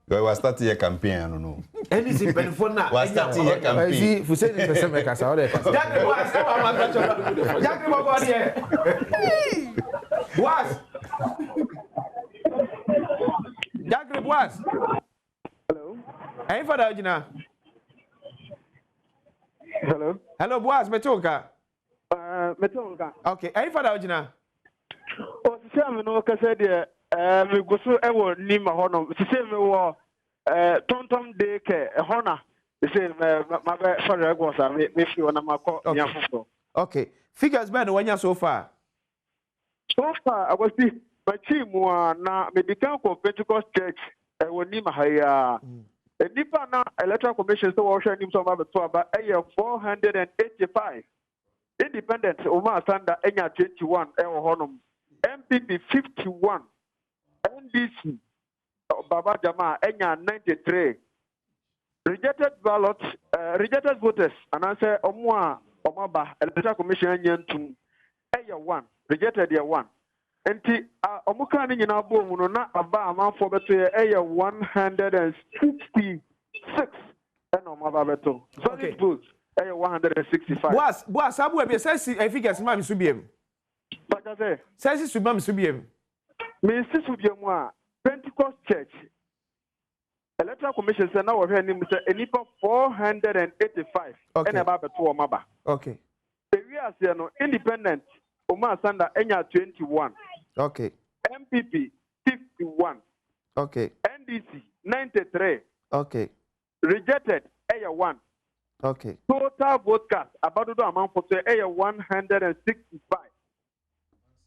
S3: We were starting a campaign, I don't know.
S1: NDC benefit na.
S3: We starting a campaign.
S4: See, for saying the same make us all there.
S1: Jack go here. Was. Jack was.
S14: Hello.
S1: Hey for that Gina.
S14: Hello.
S1: Hello boss, metonka.
S14: Metonka.
S1: Okay, hey for that Gina.
S14: O se am no ka say de me go so e wo ni ma ho no. Se me wo tontom de ke ho na. Se ma be for the go sa me fi wona ma ko nya fofo.
S1: Okay. Figures ben wanya so far.
S14: So far I was see my team na me become ko Pentecost Church e wo ni ma ha ya. Nipa na electoral commission so wo hwe nim so ma be to aba e 485. Independent Omar Sanda enya 21 e wo honom. MPP 51. NDC Baba Jama enya 93. Rejected ballots, rejected voters, and I say Omwa Omaba electoral commission enya ntum e 1. Rejected ya 1. Enti omuka ni nyina bo mu no na aba amanfo beto e 166 and Omaba beto. Valid votes 165.
S1: Boss, abu e say figures ma mi so biem.
S14: Baka
S1: say suba mi so biem.
S14: Me si so biem a Pentecost Church Electoral Commission said now we're hearing enipa 485 and about 2 maba.
S1: Okay.
S14: We are independent. Omar Sanda Enya 21.
S1: Okay.
S14: MPP 51.
S1: Okay.
S14: NDC 93.
S1: Okay.
S14: Rejected Aya 1.
S1: Okay.
S14: Total vote cast about the amount for Aya 165.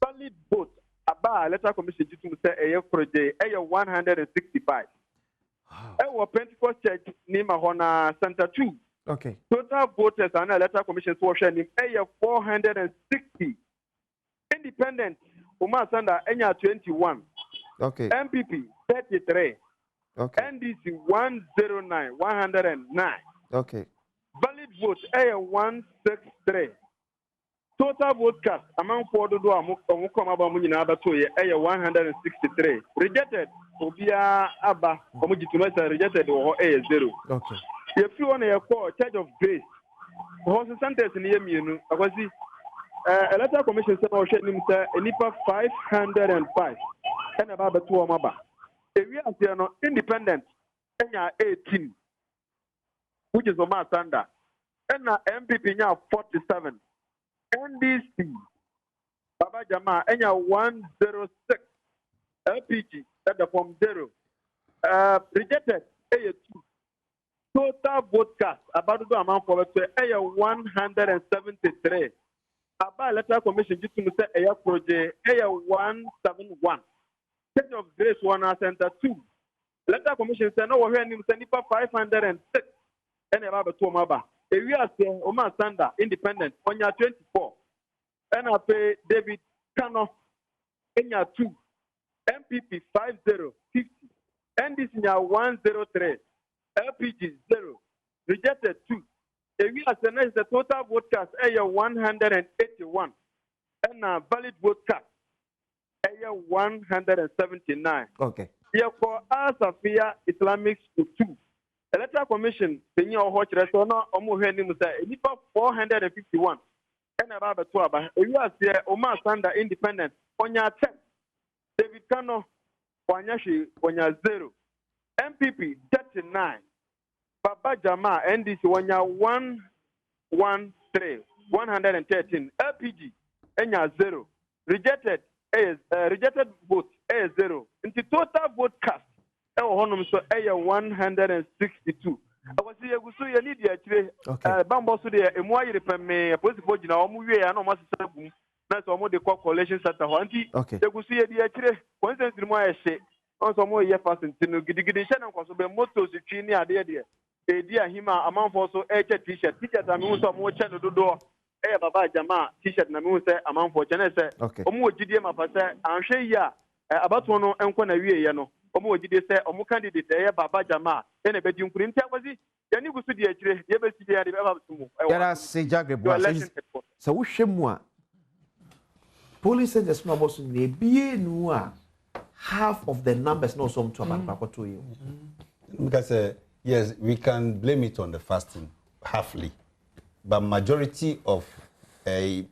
S14: Valid vote about electoral commission to say Aya project Aya 165. Our Pentecost Church Nima Hona Center 2.
S1: Okay.
S14: Total voters and electoral commission portion in Aya 460. Independent Umar Sanda Enya 21.
S1: Okay.
S14: MPP 33.
S1: Okay.
S14: NDC 109.
S1: Okay.
S14: Valid vote Aya 163. Total vote cast among four do Omukoma Bamunina Abatoye Aya 163. Rejected Obia Abba Omujitumesa rejected or Aya 0.
S1: Okay.
S14: If you want to call Church of Grace, Horse Santos in Yeminu, I was the electoral commission said, "Oh, Shenim sir, Enipa 505 and about 2 Maba. If we are independent, Enya 18, which is Omar Sanda, and MPP now 47, NDC, Baba Jama, Enya 106, LPG at the form 0, rejected Aya 2. Total vote cast about the amount for Aya 173. About electoral commission just to say Aya project Aya 171. Church of Grace 1 Center 2. Electoral commission said no we're hearing Nipa 506 and about 2 Maba. A year say Omar Sanda independent on your 24. And I pay David Kano in your 2. MPP 5050. NDC 103. LPG 0. Rejected 2. A year as the total vote cast Aya 181. And valid vote cast Aya 179.
S1: Okay.
S14: Therefore, Asafia Islamic School 2. Electoral Commission, Senior Hotch Restaurant, Omuheni Musa, Nipa 451. And about 2 Aba. A year as Omar Sanda independent. On your 10. David Kano, Wanyashi, on your 0. MPP 39. Baba Jama NDC 113 LPG Enya 0 rejected rejected vote A 0 into total vote cast honum so A 162. I was here gusu ya need ya chire bambo so de emu ayire peme police bojina omu wie ya na omo sesa gum na so omo de call collection center ho anti gusu ya di ya chire consensus mo ya she on so mo ye fasting gidigidi she na nkoso be motos twi ni ade de Edia hima amanfo so t-shirt na me so mo che no dodo baba jama t-shirt na me so amanfo che na se omo ogidie mapase anhwe yi a abato no enko na wie ye no omo ogidie se omo candidate baba jama na be di nkuri ntia kwazi yani gusu di akire ye be si dia de baba sumu
S1: yara se jagre bo se wo hwemu a police just no boss na bie nu a half of the numbers no some to about to you
S3: because yes, we can blame it on the fasting, halfly. But majority of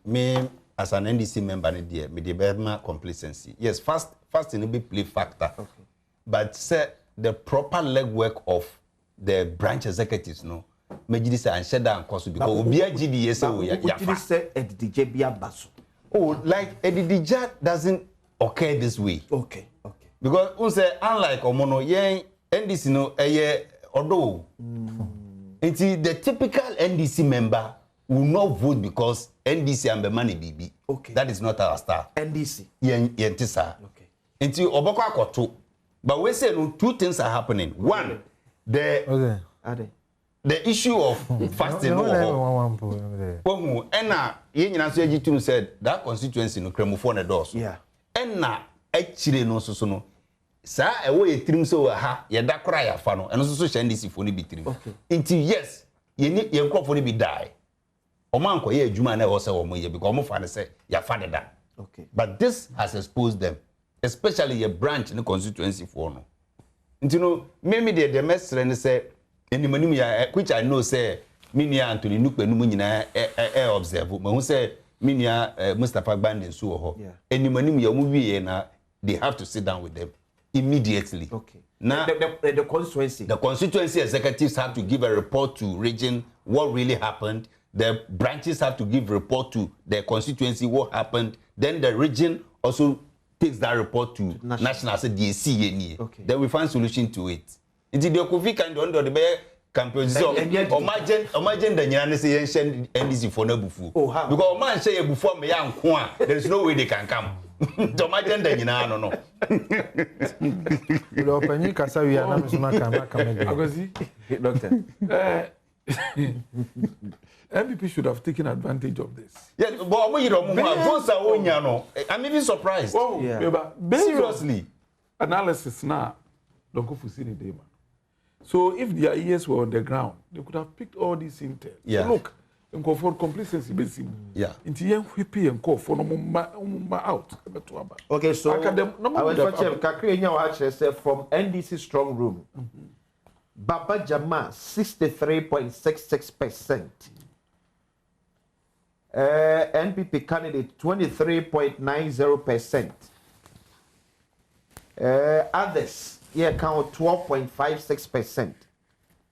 S3: me as an NDC member, me the complacency. Yes, fasting will be play factor. Okay. But the proper legwork of the branch executives, no, me say and shut down cost because Obia GDS oh, like Edidija doesn't occur this way.
S1: Okay.
S3: Because we say unlike Omono, NDC no although the typical NDC member will not vote because NDC and the money BB.
S1: Okay.
S3: That is not our star.
S1: NDC.
S3: Yentisa. Okay. Until Oboko Akoto. But we say no, 2 things are happening. One, the issue of fasting. Enna Yenyansu said that constituency no cremofone doors.
S1: Yeah.
S3: Enna actually no so sa ewo yetrim so ha ye da kora ya fa no eno so so NDC fo ni bitrim until yes ye nkofo ni bi die o man ko ye adwuma na e wo se wo mo ye because mo fa ne se ya fa de da
S1: okay
S3: but this has exposed them especially your branch in the constituency for no until no me the mestre ne say animanim ya which I know say minia Anthony Nukpe no nyina observe ma hu say minia Mustafa Gbande so ho animanim ya mu wie na they have to sit down with them immediately.
S1: Okay.
S3: Now,
S1: the constituency.
S3: The constituency executives have to give a report to region what really happened. The branches have to give report to their constituency what happened. Then the region also takes that report to national. So okay. Then we find solution to it. It's the Kofi kind of the bear campaign. So imagine the Nyan say NDC for no bufu. Because man say before me young there is no way they can come. So imagine the Nyan no.
S4: The opening kasa we are not
S2: Doctor. MPP should have taken advantage of this.
S3: Yeah, but I'm even surprised.
S2: Oh,
S3: yeah.
S2: Seriously. Analysis now, don't go for seeing the man. So if their ears were on the ground, they could have picked all these intel.
S3: Yeah.
S2: So look, and call for complacency basically.
S3: Yeah.
S2: Into young whippy and call for no out.
S1: Okay, so I was watching Kakri from NDC strong room. Baba Jama 63.66%. NPP candidate 23.90%. Others here count 12.56%.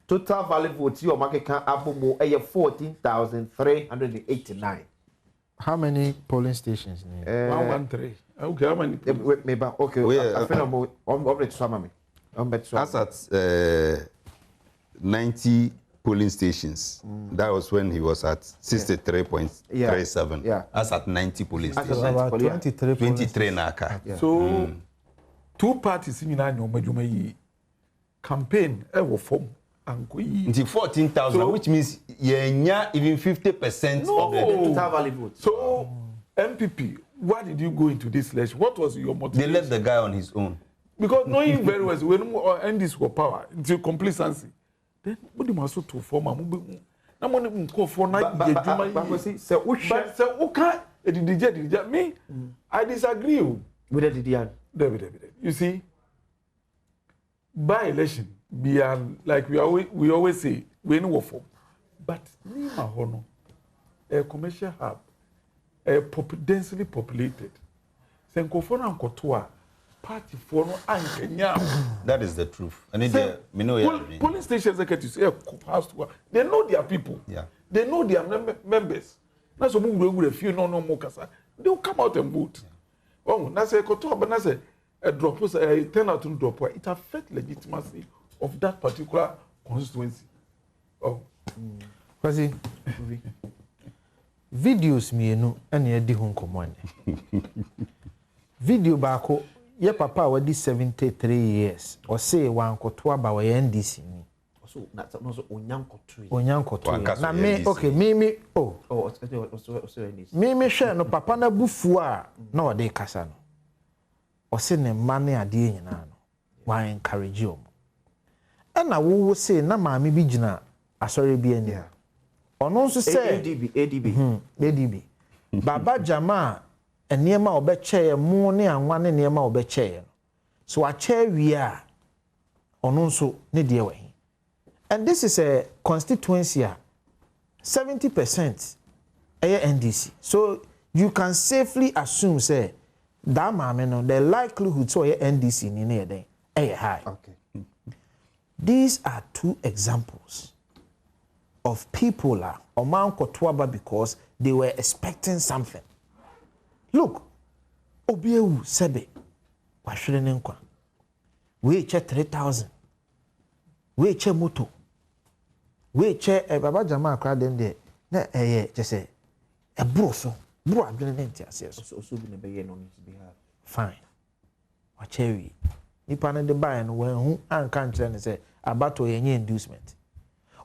S1: Total value vote your market can abumo 14,389.
S4: How many polling stations?
S2: 113. Okay, how many?
S1: Okay, I feel
S3: as at 90 polling stations. That was when he was at 63.37.
S1: Yeah.
S3: As at 90 polling stations.
S4: About 23
S3: naka.
S2: So, two parties in the campaign ever form and
S3: 14,000, which means yeah, even 50% of the
S1: total value vote.
S2: So, MPP, why did you go into this election? What was your motivation?
S3: They left the guy on his own.
S2: Because knowing very well, when we end this for power, until complacency, then what do you want to form? I'm going to call for night. But me, I disagree
S1: with the
S2: David. You see, by election, like we always say, we know form. But Nima Hono, a commercial hub, densely populated. Senkofona and Kotoa. Party for no Kenya.
S3: That is the truth. And
S2: police station executives they know their people.
S3: Yeah.
S2: They know their members. That's why we a few no more kasa. They will come out and vote. Oh, that's a koto, but that's a drop. A turnout to drop. It affects legitimacy of that particular constituency. Oh,
S4: Kwasi, videos me no any edi ho nkomo ane. Video baako. Ye papa wadi 73 years or say wan koto aba we NDC ni
S1: so no so onyankoto
S4: na me okay me me hwe no papa na bufu a na ode kasa no o se ne mane ade nyina no wan encourage o na wo say na maame bi gina asore bi ani ono nso say ADB Baba Jama eniema obeche mu ne anwa ne niema obeche so ache wi a ono nso ne de we and this is a constituency 70% NDC so you can safely assume say that maame no the likelihood so NDC ni ne den high.
S1: Okay.
S4: These are two examples of people oman kotoaba because they were expecting something. Look, Obiewu Sebe, Washrenenkwa. We che 3,000. We che moto. We che Baba Jama crowd them there. Na just say a bro so. Bro adwene nti ase so
S1: bi ne be ye no need to be have.
S4: Fine. Wachewi. Nipa na de buy no when hu anka nkyere ne say abato ye nye inducement.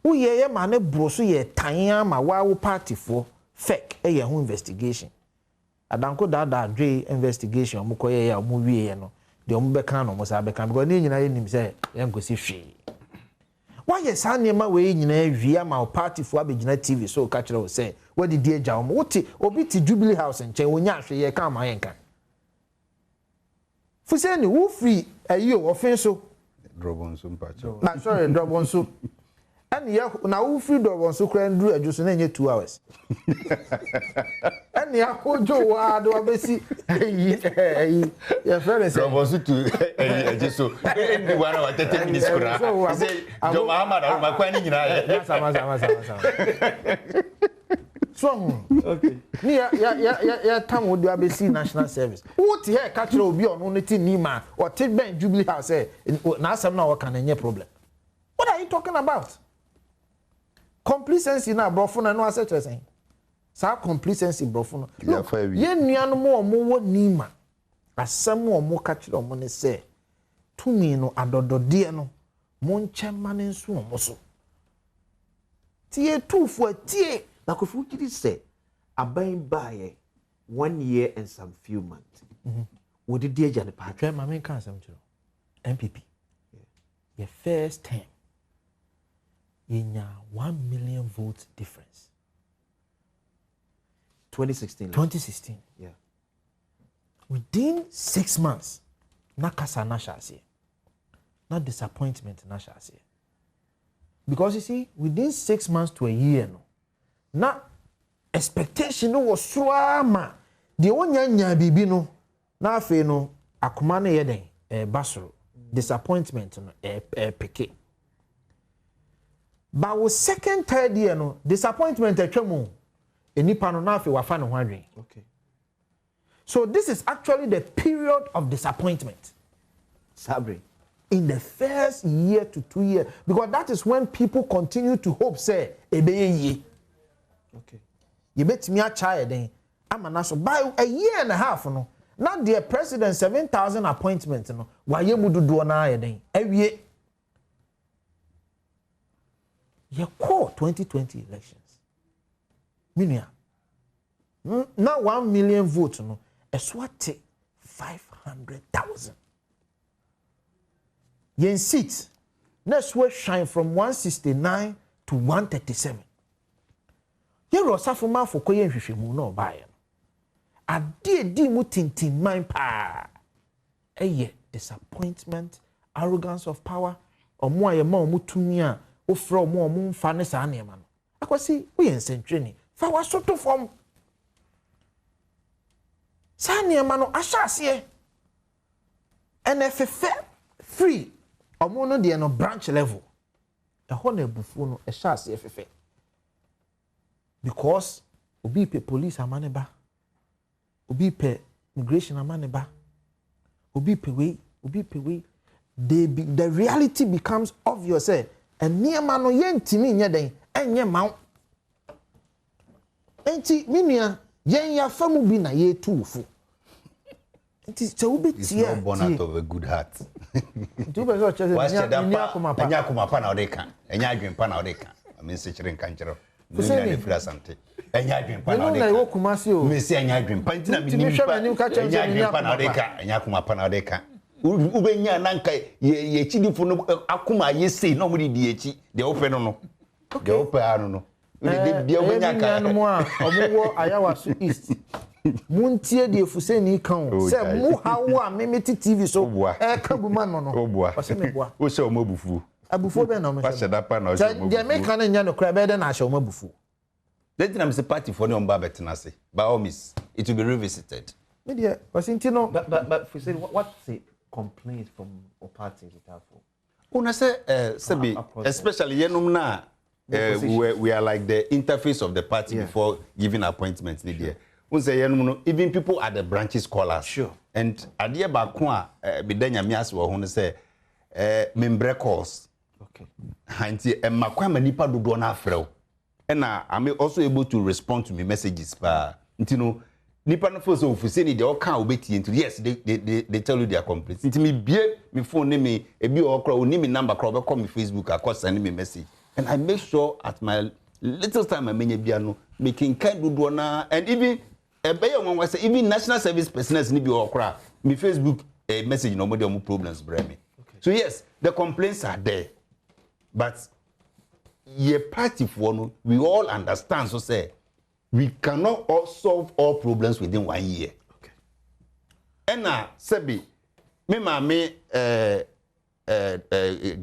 S4: Wo ye ma ne bro so ye tan ama wa party for fake ye hu investigation. Adanko da dre investigation omukoye ya omuwie no de ombeka no mo sa beka because ni nyina yenim say yenkosi hwe why yes anema we nyina wi ama party fo abegina TV so ka kire o say what did die agya omo wote obi ti Jubilee House nchen wonya hwe ye ka ma yenka fu say ni wo free ayi o ofen so
S3: drobon so mpacho
S4: na sorry drobon so And ya na wo free do won so kra ndru adwo so na nye 2 hours. And ya hojo wa do abesi ya friend say
S3: was to so ndi 1 hour 30 minutes kra say Jo Muhammad makwani nyina
S4: so okay ni ya tam wo do abesi national service what here catch obi on no ti ni ma or take ben Jubilee House na asem na wo kan nye problem. What are you talking about? Complacency na brofo na no asset saying. Sa complacency brofo no. Ye nuanu mo wo nima. Asem wo mo ka kire mo ne se tumi no adodode no mo nche mane nso mo so. Tie tufu tie
S15: na kofu kiri se aban baaye 1 year and some few months. Wo de die jane pa
S4: twa ma men kan asem kire. MPP. Your first term. In 1 million votes difference.
S15: 2016.
S4: 2016.
S15: Yeah.
S4: Within 6 months, na kasa na shase. Na disappointment na shase. Because you see, within 6 months to a year, no, na expectation no was swama. The nya bibi no, na afe no, akuma na yeden basoro. Disappointment no peke. But with second, third year, no disappointment at Chemo. Enipa no na afi wafa no hwadwen.
S15: Okay.
S4: So this is actually the period of disappointment.
S15: Sabri.
S4: In the first year to 2 years, because that is when people continue to hope say ebeye ye.
S15: Okay.
S4: You bet me a child then. I'm an so by a year and a half no. Not the president 7,000 appointments no. Why you mudu do na ye then. Ewie. Ye call 2020 elections. Minia. Now 1 million votes no. Eswate 500,000. Yen seats. Next way shine from 169 to 137. Ye rosafu ma for koye nhwehwemu no bae. Ade di mu tintin man pa. Eye disappointment, arrogance of power, omo aye ma omo tumi a ofra omo mfa ne sa na ema no. Akwasi we yen sentweni. Fa wasoto form. Sa na ema no ahyase. NFF free omo no de no branch level. Eho na ebufu no ahyase FF. Because obi pe police amaneba. Obi pe immigration amaneba. Obi pe we. The reality becomes obvious. And near man no yentimi nya den enye maw. Enti minia yen ya famu bi na ye tufu. Enti se obi tie.
S3: It's not born out of a good heart.
S4: Do be so chese nya
S3: kuma pa na odeka. Enya adwen na odeka. Ame se chire nkanchero. Enya fira sante. Enya adwen pa na odeka.
S4: No na wo kuma si o.
S3: Me se enya adwen pa ntina me nim pa. Enya adwen pa na odeka. Enya kuma pa na odeka. Ubenya nanka ye chidifo no akuma yesi no mu di echi de ope no de ope anu no de ubenya ka
S4: no mo a omo Ayawaso East muntie de efuse ni kan se mu hawo a memeti TV so ka buma no o se me boa
S3: o se o mabufu
S4: abufu be no me
S3: se da pa na o se mabufu
S4: de me kan nya no kra be de na ahye o mabufu
S3: then am say party for no mba betenase by all means it will be revisited
S4: me de was intino
S15: but for say what's it complaints from or parties with that for?
S3: Una say Sebi, especially yenum na we are like the interface of the party before giving appointments ni there. Un say yenum no even people at the branches call us.
S15: Sure.
S3: And adie ba ko a bidanya miase wo ho no say membre calls.
S15: Okay.
S3: Hanti makwa manipa dodo na afrew. And I'm also able to respond to me messages pa. Nti no nipa no for so ofuseni de o kan obeti into yes they tell you their complaints nti me bie me phone ne me ebi okra oni me number kra obekọ me Facebook akọ send me message and I make sure at my little time I menya bia no making kind dodo na and even ebeye won was even national service personnel ni bi okra me Facebook message no mo de problems bring me so yes the complaints are there but ye party for no we all understand so say we cannot all solve all problems within 1 year.
S15: Okay.
S3: Sebi, me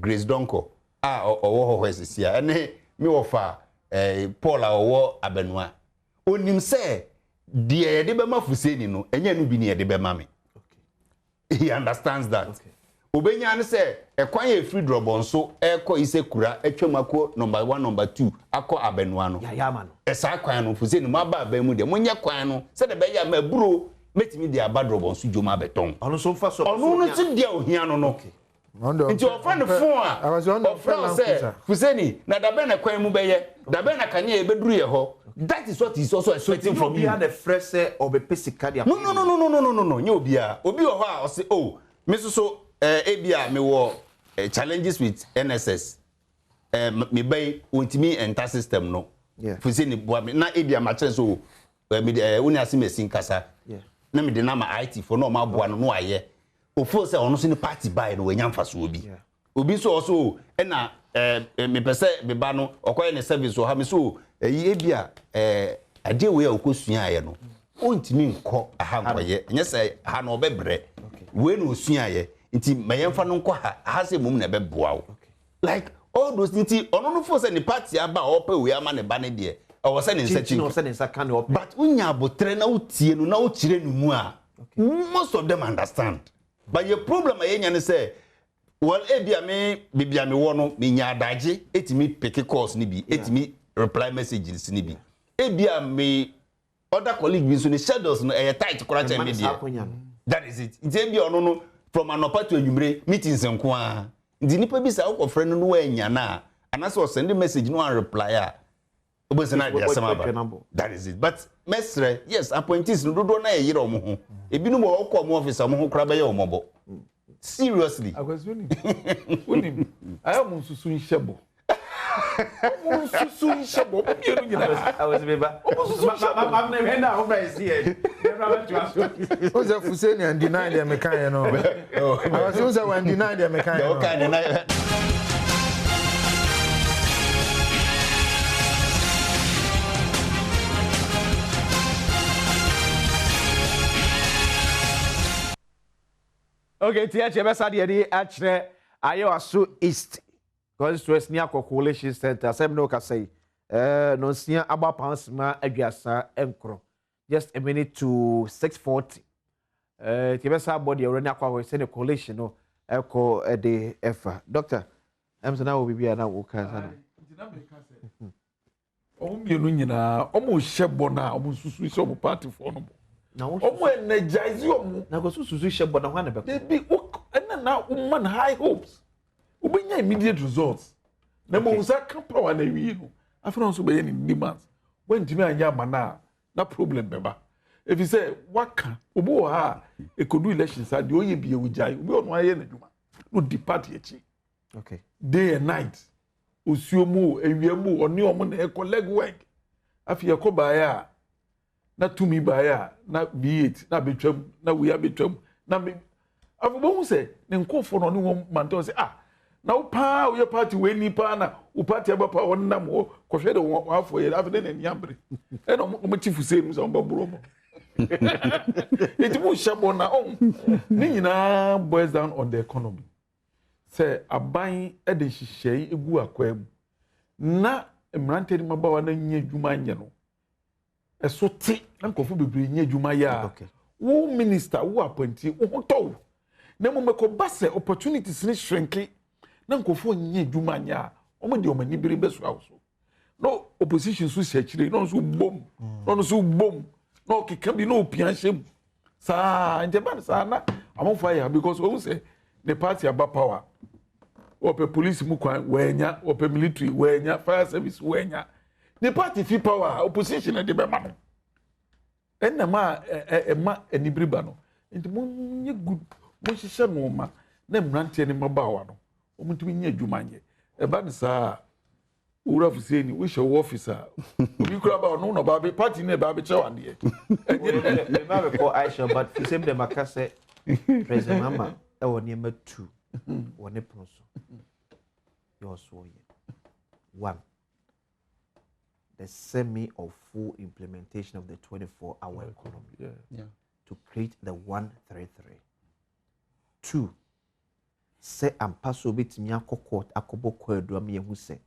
S3: Grace Donko, owo ho hwesisia ene me wo fa Paul a owo abenua onim se de de be mafuseni no enye no bi ne de be mame he understands that obenya ne se ekwan ye free drop so eko isekura etwamako number 1 number 2 akọ abenua no
S15: ya ma no
S3: esa kwan no fuseni maba abamu de monye kwan no se de be ya ma buro metimi de abadrobon so joma beton
S15: ono so fa so
S3: ono no ti de ohia no no nti ofa ne fon a ofa se fuseni na da be na kwan mu beye da be na kanye e beduru ye ho that is what is also expecting from you
S15: the fresh obepesika dia
S3: no nye obia obi ho a o se oh me so ebia me wo challenges with NSS me bay ontimi enter system no fuseni boa me na ebia ma chere so me uni asimesi nkasa na me de na ma IT for no ma boa no aye ofo se ono so ni party buy no wanya mfaso obi so also na me pese me ba no okoye ne service o ha me so ebia ade we okosua aye no ontimi nko aha nkoye nya se ha no obebre we no osua aye nti mayemfa no nko ha se mum na beboa wo like all those nti ono no fo se ni party aba opa we ama ne ba ne de o se ne nsachi
S15: no se ne nsaka ne opa
S3: but unya abotre na utie no na ukire no mu a most of them understand but your problem ayenya ne say well ebia me bibia me wo no me nya adaje etimi pick calls ni bi etimi reply messages ni bi ebia me other colleague bi so ne schedules no tight kora cha me dia that is it nti ebia ono no from anopa to anwumre meetings nko a ndi nipa bi sa wo friend no wa nya na anase o send message no and reply a obesana dia sama ba that is it but mesre yes appointees no dodo na yire omo ho ebinu mo okọ mo office omo ho kra be ye omobo seriously
S2: unim ayam susu nshebo susu nshebo bienu nyina
S15: awesebeba ma na me na ho bra isi e never to ask
S4: o ze fuseni and deny the mekan no o ze when deny the mekan no
S1: Okay, TH besa de achre Ayawaso East Constituency near Coalition Center. Sem no ka say no sia aba pansma aduasa enkro. Just a minute to 6:40. Tibesa body already akwa we say the coalition no eko de efa. Doctor, so now we be na wo kan sana.
S2: Omo nyina omo hyebo na omo susu so omo party for no. Na omo energize omo
S15: na go susu hyebo na hwa na be.
S2: Be na woman high hopes. Ubenya immediate results. Na mo usa kan power na wi no. Afro so be any demands. When timi anya mana na problem beba. If you say waka obo ha e kodu elections ade oye bia wujai obi ono aye na dwuma. No depart echi.
S15: Okay.
S2: Day and night. Osuomu ewiemu oni omo na e collect work. Afi e ko baaya na tumi baaya na B8 na betwam na we betwam na me afubo say ne nkofo no ne won mante say na wo pa wo party we ni pa na wo party aba pa won nam wo kohwe de wo afo ye afi ne ni ambre e no mo chifu say mu so mbaburo mo it mo shabo na ni nyina boils down on the economy say aban e de hihye egu akwa mu na emrante ni mabawa na nya dwuma nya no eso ti na nkofo bebre nya dwuma ya wo minister wo appointee wo to na mo meko base opportunities ni shrinki na nkofo nya dwuma nya o de o mani bere beso awso no opposition so sekire no so bom no so bom no keka bi no pian shem sa nje ban sa na amofo ya because we say the party about power ope police mu kwan wenya ope military wenya fire service wenya the party fi power opposition de be ma no enna ma enibri ba no nti mo nye good mo hihye no ma na mrante ne mabawa no o mutumi nye adwuma nye e ba ne saa ura fuseni we show officer obi kura ba no no ba be party ne ba be chewa de
S15: e ma be ko Aisha but the same dem akase president mama e woni ma 2 woni proso your so ye 1 the semi or full implementation of the 24-hour economy to create the 133. 2, se ampa so betimi akokɔ akɔbɔ kwadu am yehu se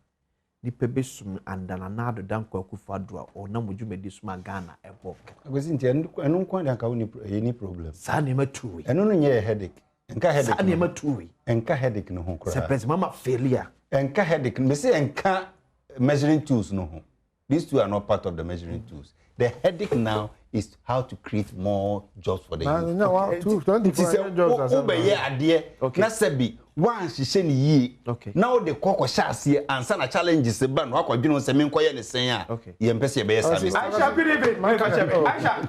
S15: nipa besum andana na do dan kwakufa do a ona modwumadi suma Ghana ebo
S3: agosi nti enu nkwa dan ka woni any problem
S15: sa ne matuwi
S3: enu no nye headache enka headache
S15: sa ne matuwi
S3: enka headache no ho kora
S15: se president mama failure
S3: enka headache me say enka measuring tools no ho. These two are not part of the measuring tools. The headache now is how to create more jobs for the youth.
S4: No, okay. 24 jobs.
S3: Okay. Na sebi one hihye ni yi. Now the kokko shaase ansa na challenges ba no akwadwene se me nkoye ne sen a ye mpese ye be service.
S1: Aisha believe my catch me. Aisha.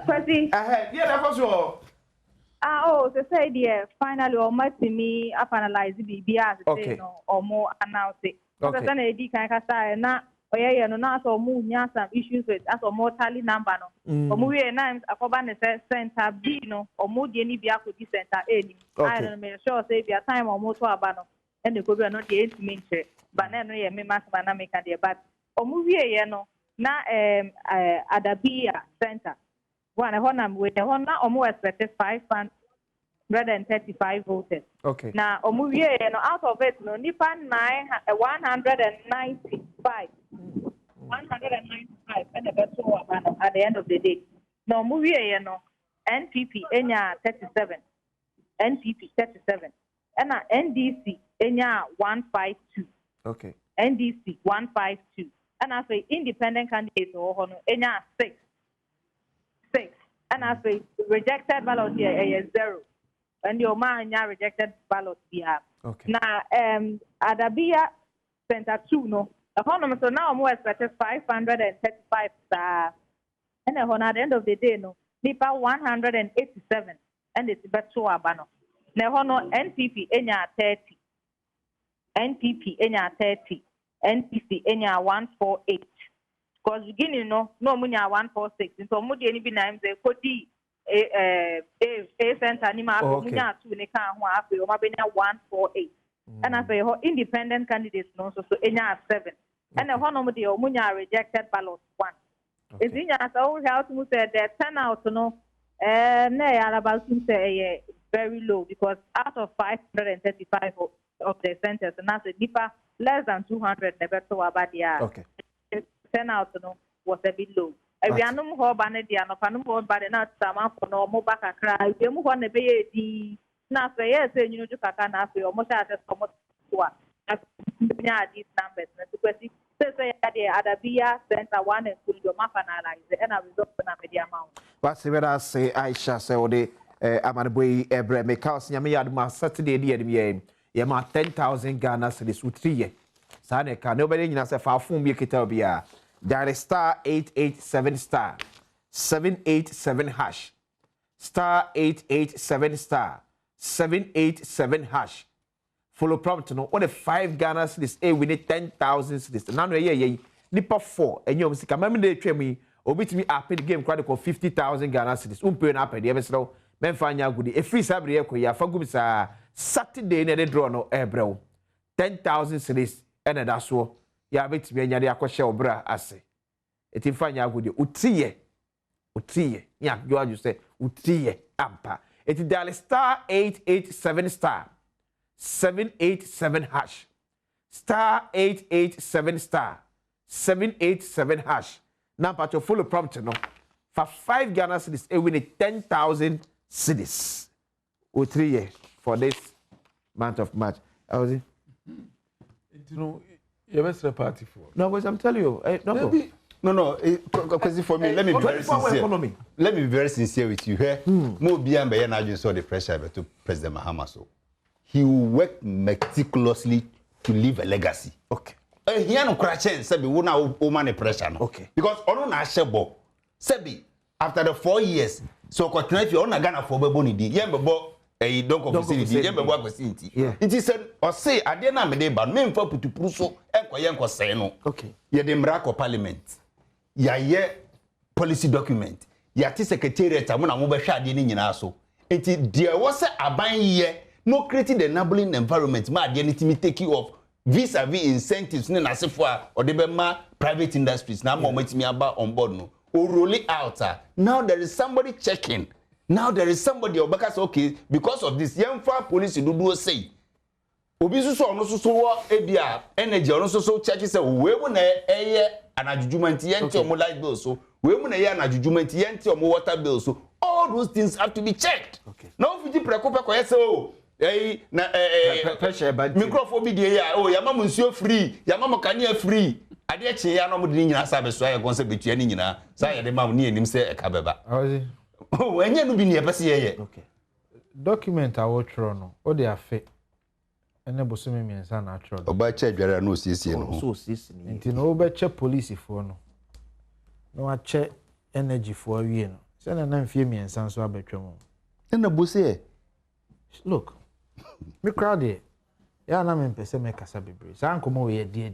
S16: Presi.
S1: Yeah, that was all.
S16: So say there finally or me finalize BBA say no or more announce it. So sana edi kan ka say na oye no na so mu nya some issues with as o mortality number no. Omu we na akoba ne center B no omu de ni bia ko di center A ni. I don't make sure say bia time omu to aba no and the go be no dey intimate che. But na no ye me mas na make dey but omu we ye no na Adabia center. One honam with the one na omu expected 535 voters.
S1: Okay.
S16: Now, out of it, no, nipa 195. 195 and the best at the end of the day. No, NPP, 37. NPP, 37. And NDC, 152.
S1: Okay.
S16: NDC, 152. And I say independent candidates, 6. 6. And I say rejected ballot here, 0. And your man rejected ballot here.
S1: Okay.
S16: Now, Adabia Center 2, no. So now more expected 535 star. And then at the end of the day, no, Nipa 187. And it's better to Abano. Now, NPP, 30. NPP, 30. NPC, 148. Because beginning, no money 146. So, Moody, any be names, they could a center ni ma ko munya tu ne kan ho afi o ma benya 148 and I say independent candidates no so enya 7 and ho no de o munya rejected ballot 1 is in ya so how to say the turnout no na ya about to say very low because out of 535 of the centers and that's deeper less than 200 never to about there.
S1: Okay.
S16: Turnout no was a bit low. We are no more banner, no panum bad enough, some for no more back a cry. You move on the bay, the Nafa, yes, and you do Kakanafi or most as a these numbers. Say, Adabia, Center 1 and 2, your map analyze, and I will look for a media amount.
S1: What's the I say, Aisha, say, the Amanboy, Ebre, make house, Yamiyad, Saturday, the Yama 10,000 Ghana cedis with 3 years. Saneka, nobody in us a far from Yakitobia. Dial star 887 star 787 hash star 887 star 787 hash. Follow prompt no what the 5 Ghana cedis we need 10,000 cedis. Now ye nipa 4 and you must come me tell me obit me up the game quite 50,000 Ghana cedis. Umpe na pay the ever men fanya good e free sabre ko ya fagu bisa Saturday na the draw no ebrew 10,000 cedis and that's so ya bet me anya de akɔhye obra ase eti fanya agudi utiye ya you are you say utiye ampa eti dial star 887 star 787 hash star 887 star 787 hash now part your full prompt no for 5 Ghana cedis e win 10,000 cedis utiye for this month of March. How is it?
S2: You know, you best a party for.
S1: No, but I'm telling you,
S3: no. Because for me, let me be very sincere. Let me be very sincere with you. Here, more beyond by energy saw the pressure to President Mahama. So he will work meticulously to leave a legacy.
S1: Okay.
S3: He no crashing. Sebi wona woman pressure no.
S1: Okay.
S3: Because ono na shebo. Sebi after the 4 years, so ko tena fi ona Ghana for bebo ni di. Yembebo don't confuse the yembe wa kwasiti. It is said or say ade na me dey ba me mfa putupuru so enko say no.
S1: Okay.
S3: Ye dem rako parliament. Ya ye policy document. Ya ti secretariat amuna mo be hwa ade ni nyina so. Enti there was aban ye no creating the enabling environment ma ade ni timi take you off vis-a-vis incentives ne nasefo a ode be ma private industries na ma o matimi aba on board no. O roll it out. Now there is somebody checking Now there is somebody obeka say okay because of this yemfa police do say obi so ono so ebia energy ono so check say we mu na eye anadjudgment yenti omo light bill so we mu na eye anadjudgment yenti omo water bill so all those things have to be checked. Okay. Now if you prekope ko say oh na
S15: pressure bad
S3: microphone bi dey ya oh yama munsuo free yama mokania free ade che ya no mo de nyina sa be so ya gonse betua ni nyina sa ya de ma ni enim se eka beba oh enye no bi ni epese ye.
S4: Okay. Document awo tro no o de afe ene bosome miensa na tro
S3: oba che adware na osiesie no
S15: so osiesie ni
S4: nti no oba che police fo no no wa che energy fo awie no se na na mfie miensa so abetwem
S3: na bose
S4: look me crowd ya na me pese me kasa bebre sa ankomo we die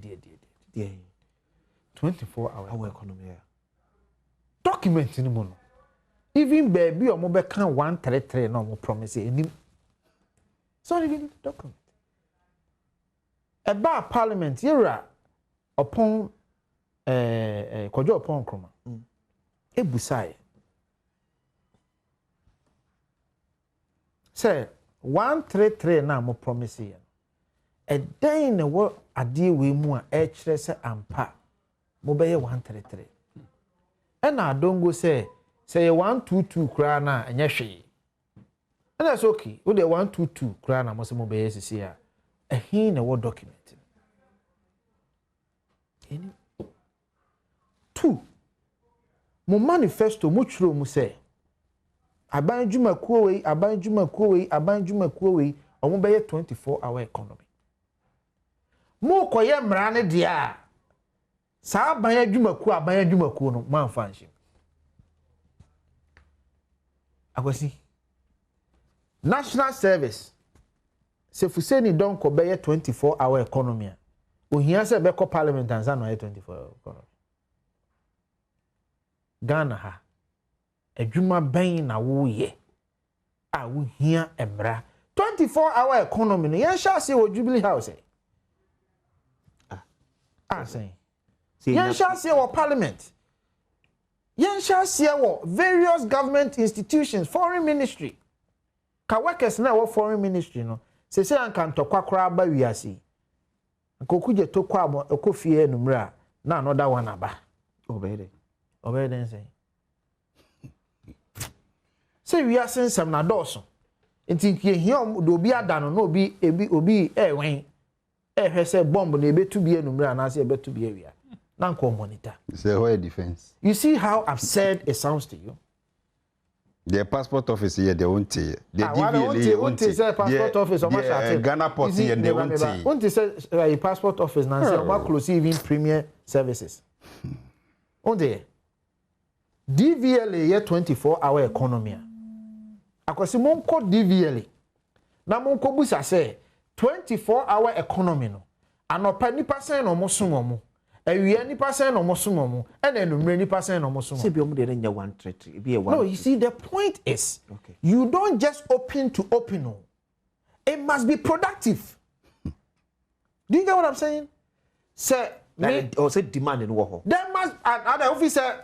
S4: 24 hour
S15: economy
S4: document ni mo no even baby o mo be kan 133 na mo promise enim so even document about parliament yera upon kojo upon kroma ebusai say 133 na mo promise ye e den na wo ade we mu a e kire se ampa mo be ye 133 e na adongo say 122 kra na enye hwe e na so okay wo de 122 kra na mo se mo be ye sisi a ehin na wo document any 2 mo manifesto mo chiro mu say abanjuma kuo we omo be 24 hour economy mo koye mra ne dia sa abanjuma kuo no man fanshi akwasi national service se fuseni don ko be 24 hour economy ohia se be ko parliament anza no 24 hour economy Ghana ha adwuma ben na wo ye a wo hia emra 24 hour economy no yen sha se wo Jubilee House say yen sha se wo parliament yen sha se wo various government institutions foreign ministry ka workers na wo foreign ministry no se an kan tokwa ba wiase akokuje tokwa akofie enumra na another one aba obede say say we are saying some na doso enti hia do obi adano no obi wen hwese bomb na ebetu bi enumra na say ebetu bi awia na nko monitor
S3: say why defense
S4: you see how absurd it sounds to you.
S3: The passport office here they won't the
S4: DVLA won't say passport office or much
S3: Ghana port here they
S4: won't say passport office na say o close even premier services on there DVLA 24 hour economy akwasi monko DVLA na monko busa say 24 hour economy no anopa nipa sen no mosomo mo awia nipa sen no mosomo mo and enumre nipa sen no mosomo
S15: say bi omo de nya 133 be a 1.
S4: No, you see the point is okay. You don't just open to open no. It must be productive. Do you get what I'm saying? Say
S15: or say demand in wo.
S4: There must other officer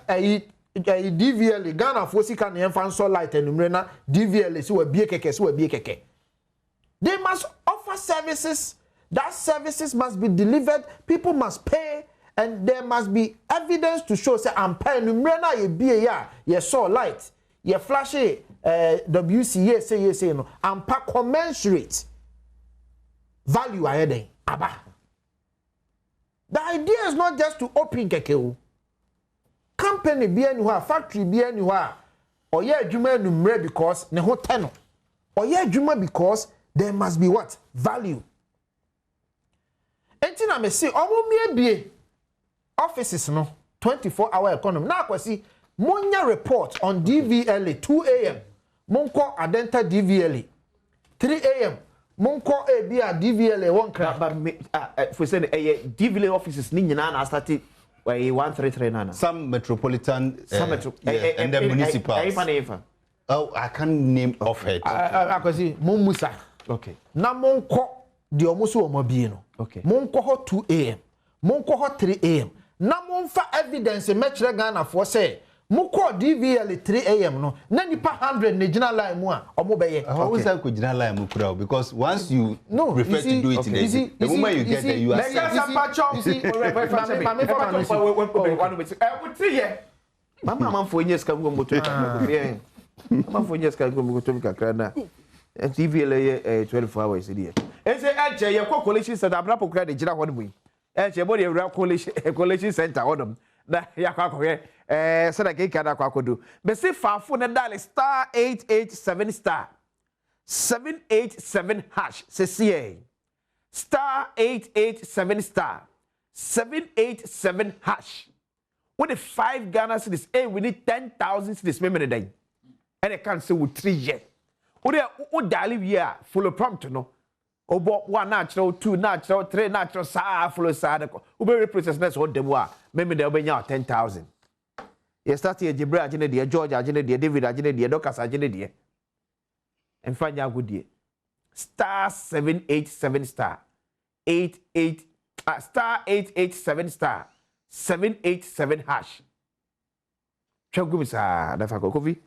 S4: DVL Ghana for sika na enfan so light enumre na DVL so we bie keke. They must offer services. That services must be delivered. People must pay, and there must be evidence to show say I'm paying enumre na ye bie ya ye saw light ye flash WCA say no I'm pa commensurate value ahead aba. The idea is not just to open keke. Company be anywhere, factory be anywhere, or ye adwuma enumre because ne ho teno. Or ye adwuma because there must be what? Value. Enti na me say omo mie bie offices no 24 hour economy. Na akwasi monya report on DVLA 2 AM. Monko adenta DVLA 3 AM. Monko ebia DVLA 1 kra.
S15: But for say DVLA offices ni nyina na started 133 nana.
S3: Some metropolitan and the municipal. Oh, I can't name off it.
S4: Akwasi Mumusa.
S15: Okay.
S4: Na monko di omuso omabie no.
S15: Okay.
S4: Monko ho 2 AM. Monko ho 3 AM. Na monfa evidence mechre Ghana for say Muko DVL 3 a.m. no. Na nipa 100 ne gina line mu a omo beye.
S3: How is that gina line mu kura because once you prefer to do it in the moment you get there you are
S15: Mama man for years can go moto. Mama for years can go moto kakra na. DVL 24 hours here.
S1: Ese eche ye coalition center abra pokra de gina ho ne mu. Eche bo de coalition center hodom. Na ya kwa so that can do. But say fafo na dial star 887 star 787 hash. Say star 887 star 787 hash. With the 5 Ghana cedis, we need 10,000 cedis memory day. And I can't say with 3 years. What dial here full prompt no. Obo 1 natural, 2 natural, 3 natural, full sad. Ube process next what them were. Maybe they'll be 10,000. You start here, Jibra agenda dear, George agenda dear, David agenda dear, Docas agenda dear. And find out good dear. Star 787 star 88 star 887 star 787 hash. Chagumi sa da fa kofi.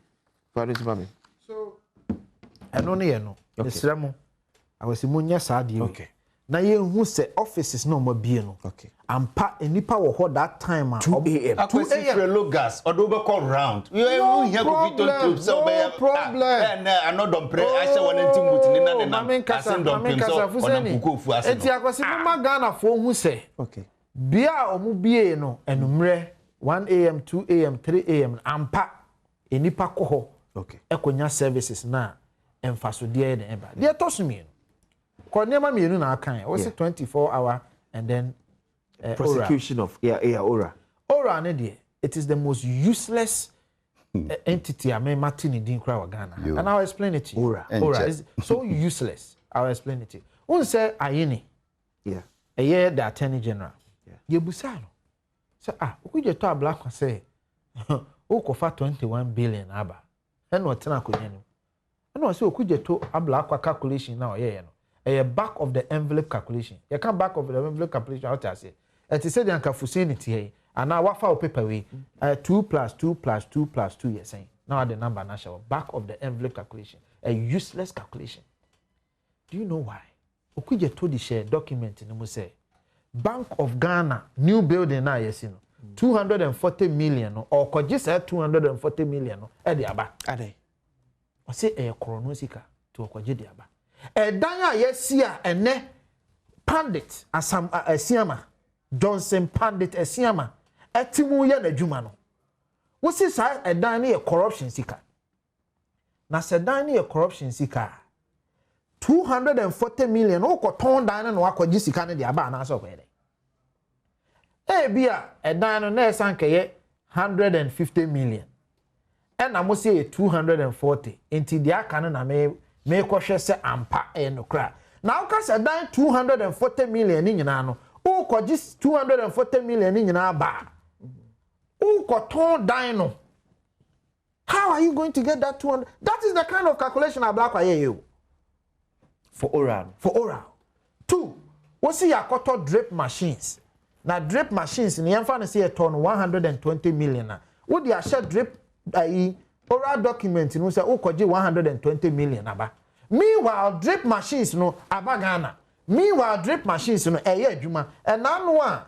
S1: For this mami.
S4: So eno ne ye no. Esramo. Awasi munya sa de. Okay. Na ye hu se offices no mabie no. Okay. Ampa enipa wo ho that time
S3: 2 a.m. 2 a.m. low gas or do be call round. You here go fit to so be problem. And another pray I say one thing but ni na na. Asen don pim so on buku fu asen.
S4: Enti akwasi mama Ghana fo hu se. Okay. Bia omu bie no enumre 1 a.m. 2 a.m. 3 a.m. ampa enipa ko ho. Okay. Ekonya services na emfaso de na eba. De tosumi no. Ko nema mienu na akan. Was it 24-hour and then
S15: prosecution of Ora.
S4: Ora ne it is the most useless entity I mean Martin din kra wa Ghana. And I'll explain it to you. Ora is so useless. I'll explain it to you. One say ayini. Yeah. A year the attorney general. Yeah. Yebusa no. Say we to a black one say o ko fa 21 billion aba. And what na konya no. And I say okuje to a black calculation now yeah no. A back of the envelope calculation. You can back of the envelope calculation out there say. And he said, "Yanka fusenity here, and now what for paper we 2 + 2 + 2 + 2 you're saying. Now the number national back of the envelope calculation, a useless calculation. Do you know why? Okuje told the share document in the say Bank of Ghana new building now yes you know 240 million or could just say 240 million at the aba. Ade. I say a chronosika to okoje the aba. Danya yesia ene pandit asam asiama Johnson pandit asiama etimu ye na dwuma no wo si sa edan ne corruption sika na se dan ne corruption sika 240 million o ko ton dan no akwaji sika ne de aba na so kwede bia edan no na esanke ye 150 million na mo se 240 enti de aka no na me kwhwe se ampa no kra na o ka se dan 240 million ni nyina no o ko ji 240 million ni nyina ba o ko ton dan no how are you going to get that 200? That is the kind of calculation I black you
S15: for oral
S4: 2 we see yakoto drip machines na drip machines ni yemfa no say ton 120 million na wo dia share drip oral document no say o ko ji 120 million aba. Meanwhile drip machines no aba Ghana. Meanwhile drip machines no eye adwuma and nanu a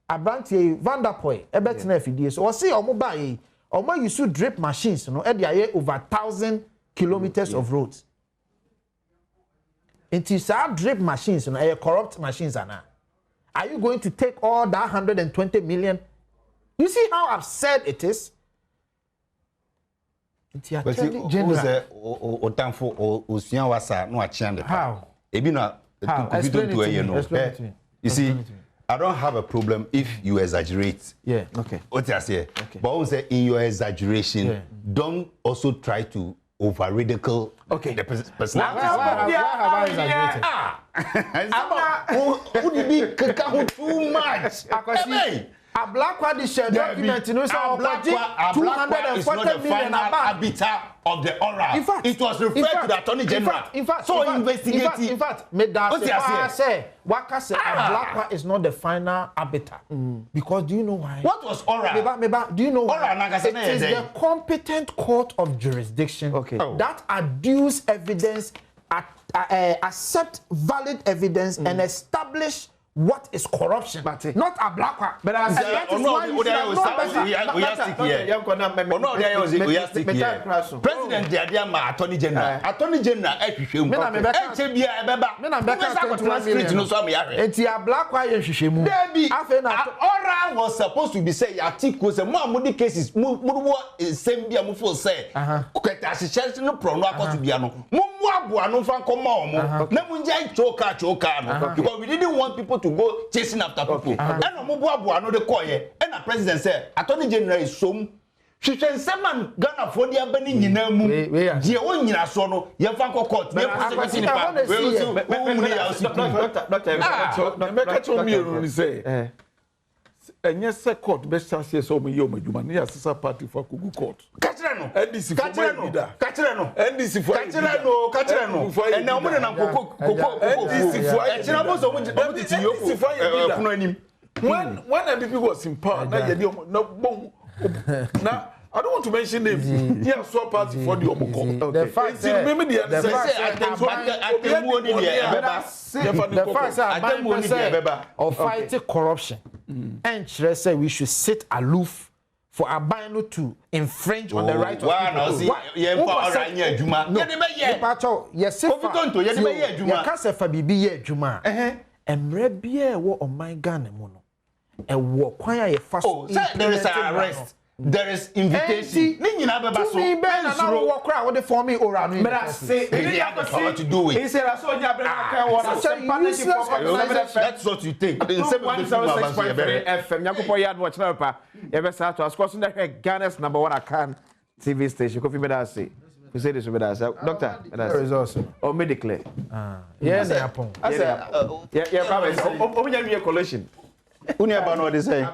S4: abrantie Vanderpoy ebetena afidie so o say omo ba yi omo use drip machines no e dey over 1,000 kilometers of roads. It is our drip machines no corrupt machines ana. Are you going to take all that 120 million? You see how absurd it is?
S3: But who say otamfo osuan wasa no achiande.
S4: How?
S3: Ebi na
S4: explain it to me.
S3: You see, I don't have a problem if you exaggerate.
S4: Yeah. Okay.
S3: What I say. Okay. But I say in your exaggeration, don't also try to over ridicule the person.
S4: Why have I exaggerated?
S3: Who did be too much?
S4: A black one is shared document, you know, so
S3: black is not the final arbiter of the oral.
S4: In fact,
S3: it was referred to the Attorney General.
S4: In fact,
S3: so investigating.
S4: In fact, me that say, Waka say a black one is not the final arbiter. Because do you know why?
S3: What was oral?
S4: Do you know why?
S3: It
S4: is the competent court of jurisdiction that adduce evidence, accept valid evidence, and establish what is corruption? Not a black one. But that is why you
S3: President Diadiama, Attorney General. Attorney General, Oral was supposed to be say articles and more cases. Same dia mufo say. Kuketa no prono akosubiano. Mumwabu anumfa komo. Nemunja choka. Because we didn't want people to go chasing after people. And Mubuabu no de koye. And the president said, Attorney General is some. She can summon Ghana for the abandoned Yinamu. Dear one Yinasono, Yafanko court.
S2: And yes, court best chance yes, oh, you man, yes, party for Kugu court.
S3: Catrano,
S2: NDC for
S3: Catrano,
S2: NDC for
S3: Catrano, and now when I'm
S2: when MPP was in power, now I don't want to mention names. Here, so party for the Omoko.
S4: The fact of fighting corruption, and say we should sit aloof for Abano to infringe on the right of
S3: people. There is an arrest. There is invitation. They have the power to do it. That's what you think.
S1: Ghana's #1 account TV station. Kofi Medase. You say this with us, Doctor.
S4: Medase.
S1: Or medically.
S4: Yeah,
S1: yeah, collation.
S3: Unia Bano, they say.